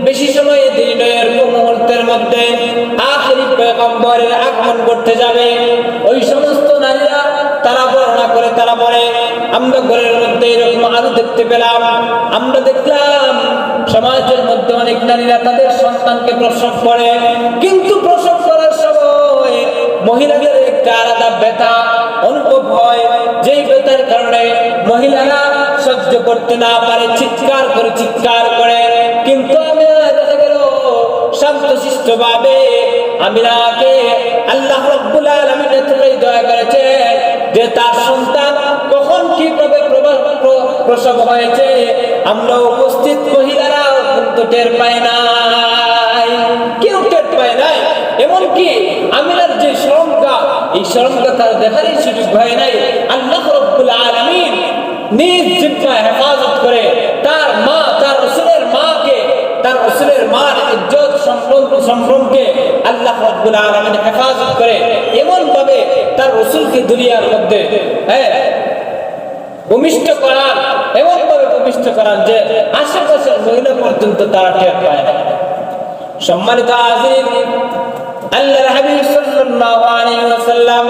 বেশি সময় দেরি নয়, এরকম মুহূর্তের মধ্যে আখিরি পয়গম্বরের আগমন করতে যাবে। ওই সমস্ত নারীরা তারা বর্ণনা করে, তারা বলে, আমরা ঘরের মধ্যে এরকম আলো দেখতে পেলাম, আমরা দেখলাম সমাজের মধ্যে অনেক নারীরা তাদের সন্তানকে প্রসব করে, কিন্তু প্রসব করার সময় মহিলাদের একটা আলাদা ব্যথা অনুভব হয়, যেই ব্যথার কারণে মহিলারা সহ্য করতে না পারে, চিৎকার করে। কিন্তু আমি দেখা গেল শান্তশিষ্ট ভাবে আমিনাকে আল্লাহ রাব্বুল আলামিন এতটাই দয়া করেছেন যে তার সন্তান কখন কিভাবে প্রসব হয়েছে আমরা উপস্থিত মহিলারা কিন্তু টের পায় নাই, কেউ টের পায় নাই। এমনকি আমিনার যে শরমগা, এই শরমগা তার দেখারই সুযোগ হয় নাই। আল্লাহ রাব্বুল আলামিন নিজ জিম্মায় হেফাজত করে তার মা, তার রাসূলের মাকে, তার রাসূলের মার ইজ্জত সম্ভ্রমকে আল্লাহ রাব্বুল আলামিন হেফাজত করে এমন ভাবে তার রাসূলকে দুনিয়ার মধ্যে ভূমিষ্ঠ করান, এমন ভাবে ভূমিষ্ঠ করান যে আশেপাশের মহিলা পর্যন্ত তারা টের পায় না। সম্মানিত হাজির, আল্লাহর হাবিব সাল্লাল্লাহু আলাইহি ওয়াসাল্লাম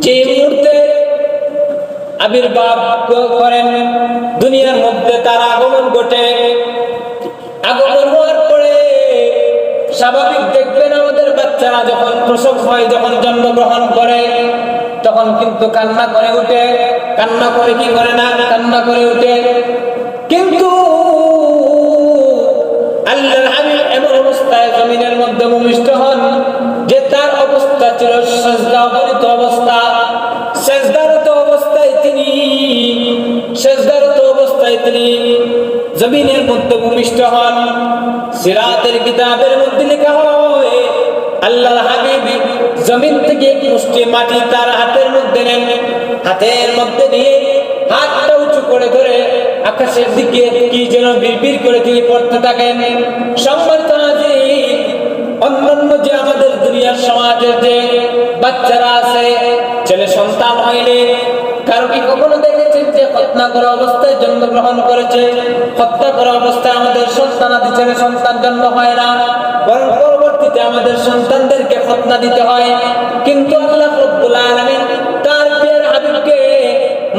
যে মুহূর্তে আবির্ভাব করেন, দুনিয়ার মধ্যে তার আগমন ঘটে, আগমন হওয়ার পরে স্বাভাবিক দেখবেন আমাদের বাচ্চারা যখন প্রসব হয়, যখন জন্মগ্রহণ করে, তখন কিন্তু কান্না করে ওঠে। কান্না করে কি করে না? কান্না করে ওঠে। কিন্তু আল্লাহর হাবিব এমন অবস্থায় জমিনের মধ্যে ভূমিষ্ঠ হন যে তার অবস্থা ছিল সিজদারত অবস্থা। সিজদারত অবস্থায় তিনি জমিনের মধ্যে ভূমিষ্ঠ হন। সিরাতের কিতাবের মধ্যে লেখা হয় আল্লাহর হাবিব জমিন থেকে এক মুষ্টি মাটি তার হাতের মধ্যে নেন, হাতের মধ্যে নিয়ে হাতটা উঁচু করে ধরে আকাশের দিকে কি যেন বিড়বিড় করে তিনি পড়তে থাকেন। সম্মানিত হাজির, অন্যান্য যে আমাদের দুনিয়ার সমাজের যে বাচ্চারা আছে, ছেলে সন্তান হয়নি, কারো কি কখনো দেখেছেন যে খতনা করা অবস্থায় জন্মগ্রহণ করেছে? হত্যা করা অবস্থায় আমাদের সন্তানাদি ছেলে সন্তান জন্ম হয় না, বরং পরবর্তীতে আমাদের সন্তানদেরকে খতনা দিতে হয়। কিন্তু আল্লাহ রাব্বুল আলামিন তার প্রিয় হাবিবকে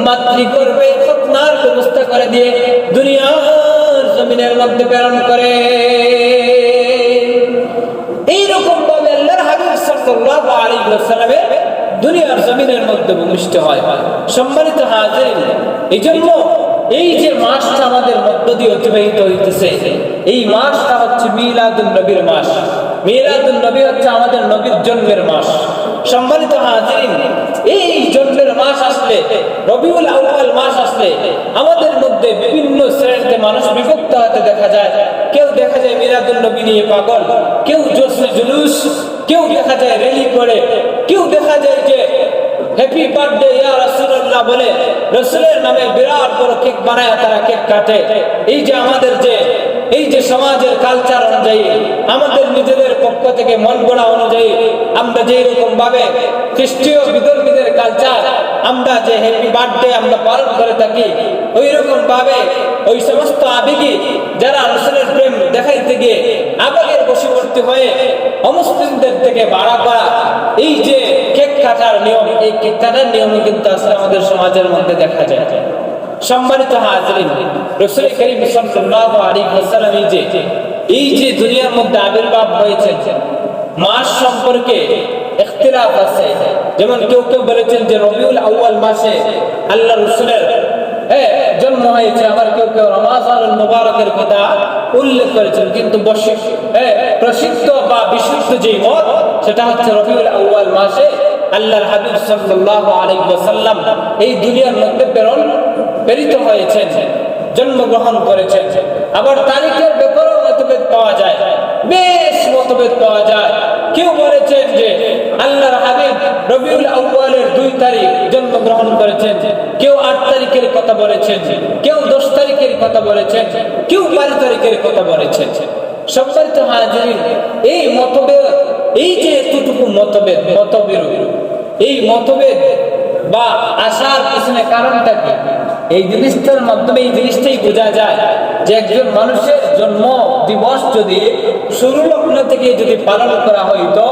মাতৃগর্ভে খতনার ব্যবস্থা করে দিয়ে দুনিয়ার জমিনের মধ্যে প্রেরণ করে। এইরকম ভাবে আল্লাহর হাবিব সাল্লাল্লাহু আলাইহি ওয়াসাল্লামের দুনিয়ার জমিনের মধ্যে ভূমিষ্ঠ হয়। সম্মানিত হাজির, এই জন্য এই যে মাসটা আমাদের মধ্য দিয়ে অতিবাহিত হইতেছে, এই মাসটা হচ্ছে মিলাদুন নবীর মাস। মিলাদুন নবী হচ্ছে আমাদের নবীর জন্মের মাস। সম্মানিত হাজির, এই জন্মের মাস আসলে, রবিউল আউয়াল মাস আসলে আমাদের মধ্যে বিভিন্ন শ্রেণীতে মানুষ বিভক্ত হতে দেখা যায়। কেউ দেখা যায় মিলাদুন নবী নিয়ে পাগল, কেউ জোশে জুলুস, কেউ দেখা যায় র্যালি করে, কেউ দেখা যায় যে হ্যাপি বার্থডে ইয়া রাসূলুল্লাহ বলে রাসূলের নামে বিরাট বড় কেক বানায় তারা কেক কাটে। এই যে সমাজের কালচার অনুযায়ী, আমাদের নিজেদের পক্ষ থেকে মন গড়া অনুযায়ী আমরা যে রকম ভাবে খ্রিস্টীয় বিধর্মীদের কালচার, আমরা যে হ্যাপি বার্থডে আমরা পালন করে থাকি, ওই রকম ভাবে ওই সমস্ত আবেগী যারা রাসূলের প্রেম দেখাইতে গিয়ে আবেগের বশবর্তী হয়ে অমুসলিমদের থেকে ভাড়া করা এই যে কেক কাটার নিয়ম, এই কেক কাটার নিয়মই কিন্তু আসলে আমাদের সমাজের মধ্যে দেখা যায়। সম্মানিত হাজিরিন, রাসূল করিম সাল্লাল্লাহু আলাইহি ওয়াসাল্লাম এই যে দুনিয়ার মধ্যে আবির্ভাব হয়েছে, মাস সম্পর্কে ইখতিলাফ আছে। যেমন কেউ কেউ বলেছেন যে রবিউল আউয়াল মাসে আল্লাহ রাসূলের জন্ম হয়েছে, আবার কেউ কেউ রমাজানুল মুবারকের কথা উল্লেখ করেছেন। কিন্তু প্রসিদ্ধ বা বিশুদ্ধ যে মত, সেটা হচ্ছে রবিউল আউয়াল মাসে আল্লাহর হাবিব সাল্লাল্লাহু আলাইহি ওয়াসাল্লাম এই দুনিয়ার মধ্যে প্রেরিত হয়েছেন, জন্মগ্রহণ করেছেন। আবার তারিখের ব্যাপারেও মতভেদ পাওয়া যায়, বেশ মতভেদ পাওয়া যায়। কেউ বলেছেন যে আল্লাহর হাবিব রবিউল আউয়ালের 2 তারিখ জন্মগ্রহণ করেছেন, কেউ 8 তারিখের কথা বলেছেন, কেউ 10 তারিখের কথা বলেছেন, কেউ 12 তারিখের কথা বলেছেন। সম্মানিত হাজিরিন, এই মতভেদ, এই যে এতটুকু মতভেদ, এই মতভেদ বা আসার পিছনে কারণটা কি? এই জিনিসটার মাধ্যমে এই জিনিসটাই বোঝা যায় যে একজন মানুষের জন্ম দিবস যদি শুরু লগ্ন থেকে যদি পালন করা হইতো,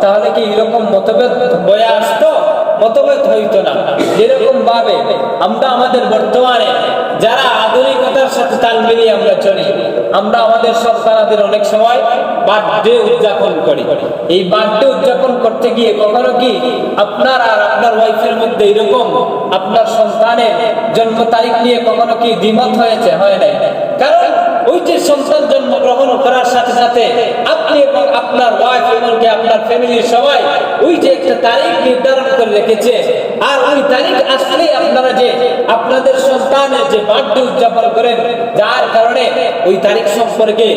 তাহলে কি এরকম মতভেদ বয়ে আসতো? মতভেদ হইতো না। যেরকম ভাবে আমরা আমাদের বর্তমানে যারা আধুনিকতার সাথে তাল মিলিয়ে আমরা চলি, আমরা আমাদের সন্তানদের অনেক সময় বার্থডে উদযাপন করি। এই বার্থডে উদযাপন করতে গিয়ে কখনো কি আপনার আর আপনার ওয়াইফের মধ্যে এরকম আপনার সন্তানের জন্ম তারিখ নিয়ে কখনো কি দ্বিমত হয়েছে? হয় নাই। কারণ ওই যে সন্তান জন্মগ্রহণ করার সাথে সাথে আপনি এবং আপনার ওয়াইফ এমনকি আপনার ফ্যামিলির সবাই ওই যে একটা তারিখ নির্ধারণ করে রেখেছে, আর ওই তারিখ আসলেই আপনারা যে আপনাদের সন্তানের যে বার্থডে উদযাপন করেন, যার কারণে ওই তারিখ সম্পর্কে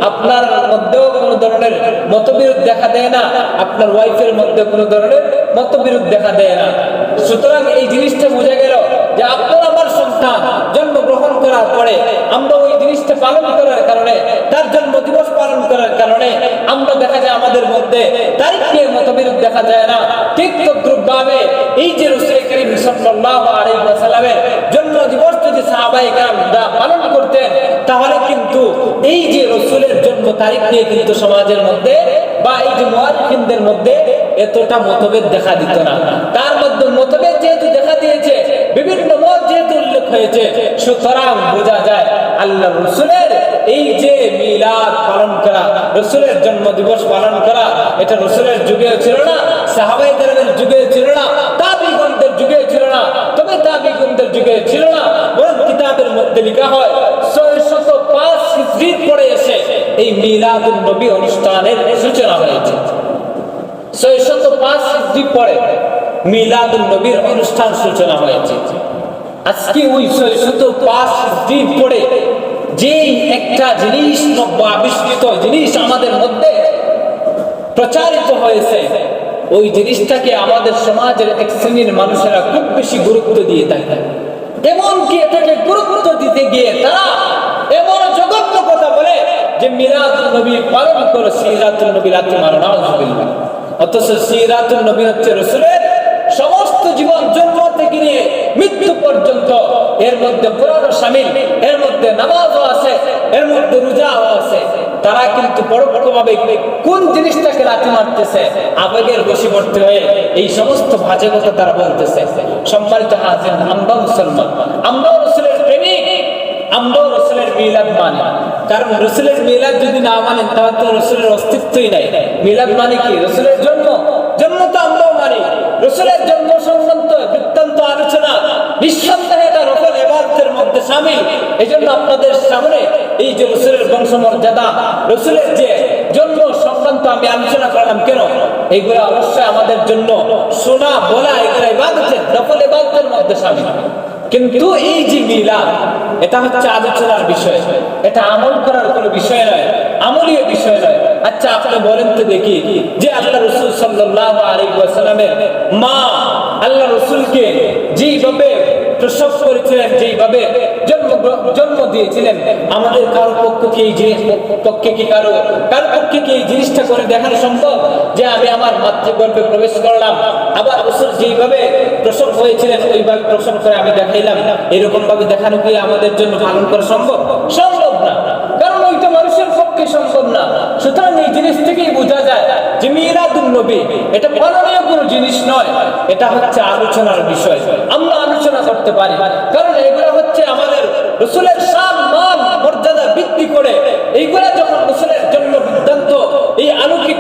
আপনার মধ্যেও কোনো ধরনের মতবিরোধ দেখা দেয় না, আপনার ওয়াইফের মধ্যে কোনো ধরনের মতবিরোধ দেখা দেয় না। সুতরাং এই জিনিসটা বোঝা গেল যে আপনার আমার সন্তান জন্মগ্রহণ করার পরে আমরা ওই জিনিসটা পালন করার কারণে, তার জন্মদিবস পালন করার কারণে আমরা দেখা যায় আমাদের মধ্যে তারিখ নিয়ে মতবিরোধ দেখা যায় না। ঠিক তদ্রুপভাবে এই যে রাসূল করিম সাল্লাল্লাহু আলাইহি ওয়াসাল্লামের জন্মদিবস যদি সাহাবায়ে কেরামরা পালন করতেন, তাহলে কিন্তু এই যে রাসূলের জন্ম তারিখ নিয়ে কিন্তু সমাজের মধ্যে বা এই যে মুয়াজ্জিনদের মধ্যে এতটা মতভেদ দেখা দিত না। তার মধ্যে মতভেদ যেহেতু দেখা দিয়েছে, বিভিন্ন মত যেহেতু উল্লেখ হয়েছে, সুতরাং বোঝা যায় আল্লাহ রাসূলের এই যে মিলাদ পালন করা, রাসূলের জন্মদিবস পালন করা, এটা রাসূলের যুগেও ছিল না, সাহাবায়ে কেরামের যুগেও ছিল না, তাবিঈনদের যুগেও ছিল না। তবে তাবিঈনদের যুগে ছিল না, বরং কিতাবের মধ্যে লেখা হয় 605 হিজরির পরে এসে এই মিলাদুন নবী অনুষ্ঠানের সূচনা হয়েছে। 605 হিজরি পরে মিলাদুন নবীর অনুষ্ঠান সূচনা হয়েছে। আজকে ওই 605 হিজরি পরে যে একটা জিনিস, নব্য আবিষ্কৃত জিনিস আমাদের মধ্যে প্রচারিত হয়েছে, ওই জিনিসটাকে আমাদের সমাজের এক শ্রেণীর মানুষেরা খুব বেশি গুরুত্ব দিয়ে থাকে। এমনকি এটাকে গুরুত্ব দিতে গিয়ে তারা এমন জঘন্য কথা বলে যে মিলাদুন নবী পালন করো, সিরাতুন নবী রাতে মানো, নাউযুবিল্লাহ। অথচ সিরাতুন নবী হচ্ছে রাসূলের সমস্ত জীবন, জন্ম থেকে নিয়ে মৃত্যু পর্যন্ত, এর মধ্যে কোরআনও শামিল, এর মধ্যে নামাজও আছে, এর মধ্যে রোজাও আছে। তারা কিন্তু পরোক্ষভাবে কোন জিনিসটাকে লাথি মারতেছে, আবেগের বশীভূত হয়ে এই সমস্ত বাজে কথা তারা বলতেছে। সম্মানিত হাজির, আমরা মুসলমান, আমরাও রাসূলের প্রেমিক, আমরাও রাসূলের মিলাদ মানি। কারণ রাসূলের মিলাদ যদি না মানেন তাহলে তো রাসূলের অস্তিত্বই নাই। মিলাদ মানে কি? রাসূলের জন্ম, জন্ম তো আমরাও মানি। রাসূলের জন্ম সংক্রান্ত বৃত্তান্ত আলোচনা নিঃসন্দেহে এটা রকম ইবাদতের মধ্যে শামিল। এজন্য আপনাদের সামনে এই যে রাসূলের বংশমর্যাদা, রাসূলের যে জন্ম সংক্রান্ত আমি আলোচনা করলাম কেন, এগুলো অবশ্যই আমাদের জন্য শোনা বলা, এগুলো ইবাদতের নফল ইবাদতের মধ্যে শামিল। কিন্তু এই যে মিলাদ, এটা হচ্ছে আলোচনার বিষয়, এটা আমল করার কোনো বিষয় নয়, আমলীয় বিষয় নয়। আচ্ছা আপনি বলেন তো দেখি, যে আল্লাহ রাসূল সাল্লাল্লাহু আলাইহি ওয়াসাল্লামের মা আল্লাহ রাসূলকে যেইভাবে প্রসব করেছিলেন, যেইভাবে জন্ম দিয়েছিলেন, আমাদের কারো পক্ষে কি এই জিনিস, পক্ষে কি কারো পক্ষে কি এই জিনিসটা করে দেখানো সম্ভব যে আমি আমার মাতৃগর্ভে প্রবেশ করলাম, আবার রাসূল যেইভাবে প্রসব হয়েছিলেন ওইভাবে প্রসব করে আমি দেখাইলাম, এরকম ভাবে দেখানো কি আমাদের জন্য পালন করা সম্ভব? সম্ভব না, কারণ ওইটা মানুষের পক্ষে সম্ভব না। সুতরাং এই জিনিস থেকেই বোঝা যায় যে মিলাদুন নবী এটা পালনীয় কোনো জিনিস নয়, এটা হচ্ছে আলোচনার বিষয়। আমরা আলোচনা করতে পারি, কারণ এগুলো হচ্ছে আমাদের রাসূলের শান মান মর্যাদা বৃদ্ধি করে। এইগুলা যখন রাসূলের জন্য বৃত্তান্ত, এই অলৌকিক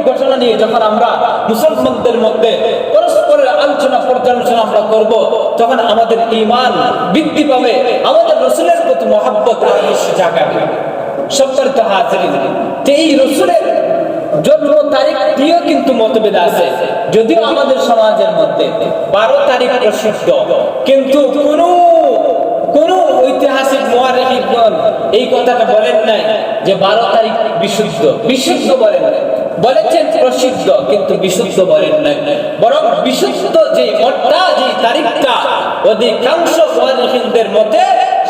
ঘটনা নিয়ে যখন আমরা মুসলমানদের মধ্যে পরস্পরের আলোচনা পর্যালোচনা আমরা করব, তখন আমাদের ঈমান বৃদ্ধি পাবে, আমাদের রাসূলের প্রতি মহব্বত আরো বেশি জাগাবে। সম্মানিত হাজিরিন, এই রাসূলের জন্ম তারিখ দিয়েও কিন্তু মতভেদ আছে। যদিও আমাদের সমাজের মধ্যে 12 তারিখ প্রসিদ্ধ, কিন্তু কোন ঐতিহাসিক মুআররিখগণ এই কথাটা বলেন নাই যে 12 তারিখ বিশুদ্ধ বলেন নাই, বলেছেন প্রসিদ্ধ কিন্তু বিশুদ্ধ বলেন নাই। বরং বিশুদ্ধ যে মতটা, যে তারিখটা অধিকাংশ মুআররিখদের মতে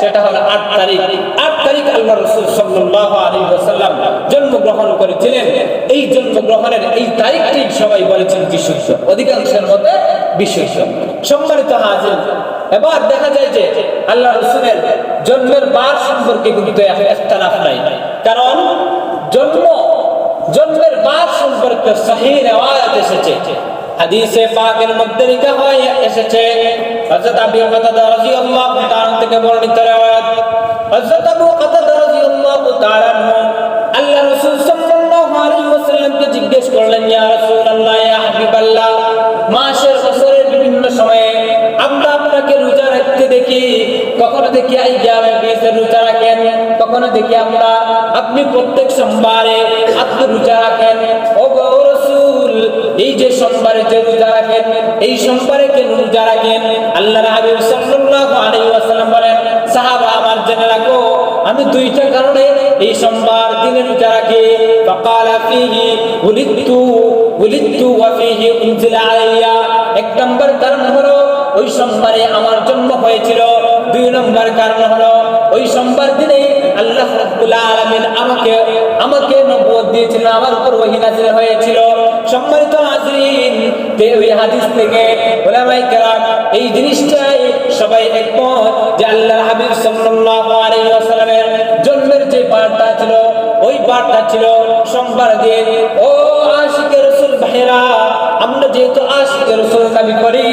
সেটা হলো 8 তারিখ। 8 তারিখ আল্লাহ রাসূল সাল্লাল্লাহু আলাইহি ওয়াসাল্লাম জন্মগ্রহণ করেছিলেন। এই জন্মগ্রহণের এই তারিখটি সবাই বলেছেন বিশুদ্ধ, অধিকাংশের মতে বিশুদ্ধ। সম্মানিত হাজির, এবার দেখা যায় যে আল্লাহ রাসূলের জন্মের বার সম্পর্কে কিন্তু ইখতিলাফ নাই, কারণ জন্মের বার সম্পর্কে সহিহ riwayat এসেছে। হাদিসে পাকের মধ্যে লেখা হয় এসেছে, হযরত আবু কাতাদা রাদিয়াল্লাহু তাআলা থেকে বর্ণিত riwayat, হযরত আবু কাতাদা রাদিয়াল্লাহু তাআলা আল্লাহ রাসূল সাল্লাল্লাহু আলাইহি ওয়াসাল্লামকে জিজ্ঞেস করলেন, ইয়া রাসূলুল্লাহ, ইয়া হাবিবাল্লাহ, মাসের বছরের বিভিন্ন সময়ে আমরা আপনাকে রোজা রাখতে দেখি, কখনো দেখি আইয়ামে বীজে রোজা রাখেন, কখনো দেখি আপনি প্রত্যেক সোমবারে আপনি রোজা রাখেন। ও রাসূল, এই যে সোমবারে যে রোজা রাখেন, এই সোমবারে কেন রোজা রাখেন? আল্লাহর হাবিব সাল্লাল্লাহু আলাইহি ওয়াসাল্লাম বলেন, সাহাবা আমার জেনে রাখো, আমি দুইটা কারণে এই সোমবার দিনে রোজা রাখি। ফাকালা ফীহি উলিদতু ওয়া ফীহি উনজিলা আলাইয়া। এক নম্বর কারণ হলো ওই সোমবারে আমার জন্ম হয়েছিল। দুই নম্বর কারণ হলো ওই সোমবার দিনে আল্লাহ রাব্বুল আলামিন আমাকে নবুয়ত দিয়েছিলেন, আমার উপর ওহী নাযিল হয়েছিল। সম্মানিত হাজরিন, ওই হাদিস থেকে উলামায়ে কেরাম এই জিনিসটাই সবাই একমত যে আল্লাহর হাবিব সাল্লাল্লাহু আলাইহি ওয়াসাল্লামের জন্মের যে বারটা ছিল ওই বারটা ছিল সোমবার দিন। ও আশিকে রাসূল ভাইরা, আমরা যেহেতু আশিকে রাসূল দাবি করি,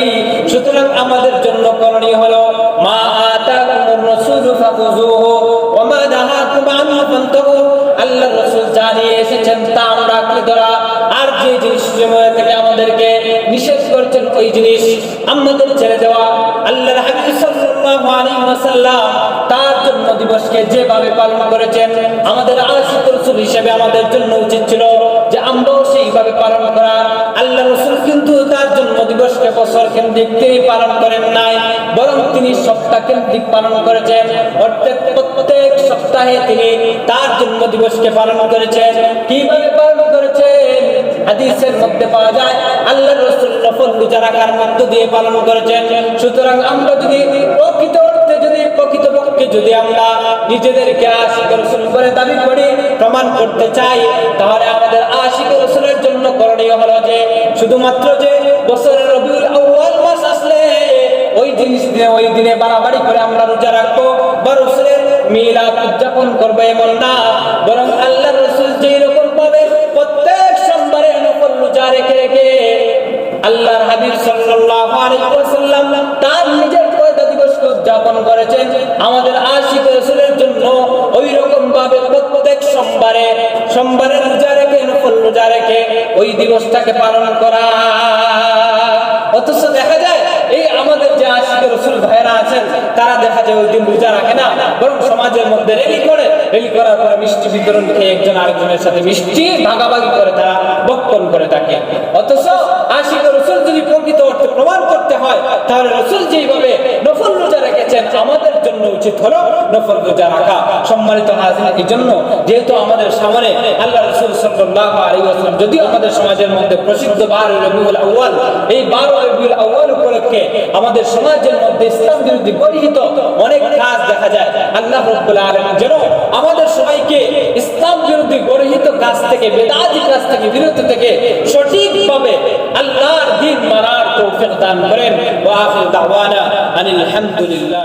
সুতরাং আমাদের জন্য করণীয় হলো মা আতাকুমুর রাসূলু ফাখুযুহু ওয়া মা নাহাকুম আনহু ফান্তাহু। আল্লাহর রাসূল জানিয়ে এসেছেন তা আমরা আঁকড়ে ধরা, আর যে জিনিস থেকে আমাদেরকে নিষেধ করছেন ওই জিনিস আমাদের ছেড়ে দেওয়া। আল্লাহর হাবিব সাল্লাল্লাহু আলাইহি ওয়াসাল্লাম তার জন্ম দিবসকে যেভাবে পালন করেছেন, আমাদের আশিক রাসূল হিসেবে আমাদের জন্য উচিত ছিল যে আমরাও সেইভাবে পালন করা। আল্লাহ রাসূল কিন্তু তার জন্ম দিবসকে বছর কেন্দ্রিক তিনি পালন করেন নাই, বরং তিনি সপ্তাহ কেন্দ্রিক পালন করেছেন। প্রত্যেক সপ্তাহে তিনি তার জন্ম দিবসকে পালন করেছেন। কিভাবে পালন করেছেন? হাদিসের মধ্যে পাওয়া যায় আল্লাহর রাসূল নফল রোজা রাখার মধ্য দিয়ে পালন করেছেন। সুতরাং আমরা যদি প্রকৃতপক্ষে যদি আমরা নিজেদেরকে আশিক রাসূল বলে দাবি করি, প্রমাণ করতে চাই, তাহলে আমাদের আশিক রাসূলের জন্য করণীয় হলো যে শুধুমাত্র যে বছরের রবিউল আউয়াল মাস আসলে ওই দিনে বাড়াবাড়ি করে আমরা রোজা রাখবো বা রাসূলের মিলাদ উদযাপন করবো এমন না, বরং আল্লাহর রাসূল যেই রকম ভাবে প্রত্যেক সোমবারে নফল রোজা রেখে আল্লাহর হাবিব সাল্লাল্লাহু আলাইহি ওয়াসাল্লাম তার নিজের পয়দা দিবসকে উদযাপন করেছেন, আমাদের আশিক রাসূলের জন্য ওই রকম ভাবে প্রত্যেক সোমবারে রোজা রেখে নফল রোজা রেখে ওই দিবসটাকে পালন করা। অথচ দেখা যায় এই আমাদের যে আশিক রাসূল ভাইরা আছেন তারা দেখা যায় ওই দিন রোজা রাখে না, বরং সমাজের মধ্যে র্যালি করার পরে মিষ্টি বিতরণ খেয়ে একজন আরেকজনের সাথে মিষ্টি ভাগাভাগি করে তারা বক্ষণ করে থাকে। অথচ আশিক রাসূল যদি প্রকৃত অর্থে প্রমাণ করতে হয়, তাহলে রাসূল যেইভাবে নফল রোজা রেখেছেন আমাদের জন্য উচিত হলো নফল রোজা রাখা। সম্মানিত হাজির, এই জন্য যেহেতু আমাদের সামনে আল্লাহ রাসূল সাল্লাল্লাহু আলাইহি ওয়াসাল্লাম, যদিও আমাদের সমাজের মধ্যে প্রসিদ্ধ 12 রবিউল আউয়াল, এই 12 রবিউল আউয়াল উপলক্ষে আমাদের সমাজের মধ্যে ইসলাম বিরোধী গর্হিত অনেক কাজ দেখা যায়। আল্লাহ রাব্বুল আলামিন যেন আমাদের সবাইকে ইসলাম বিরোধী গর্হিত কাজ থেকে, বেদাতি কাজ থেকে, বিরত থেকে সঠিকভাবে আল্লাহর দ্বীন মানার তৌফিক দান করেন। ওয়া আখির দাওয়ানা আনিল হামদুলিল্লাহ।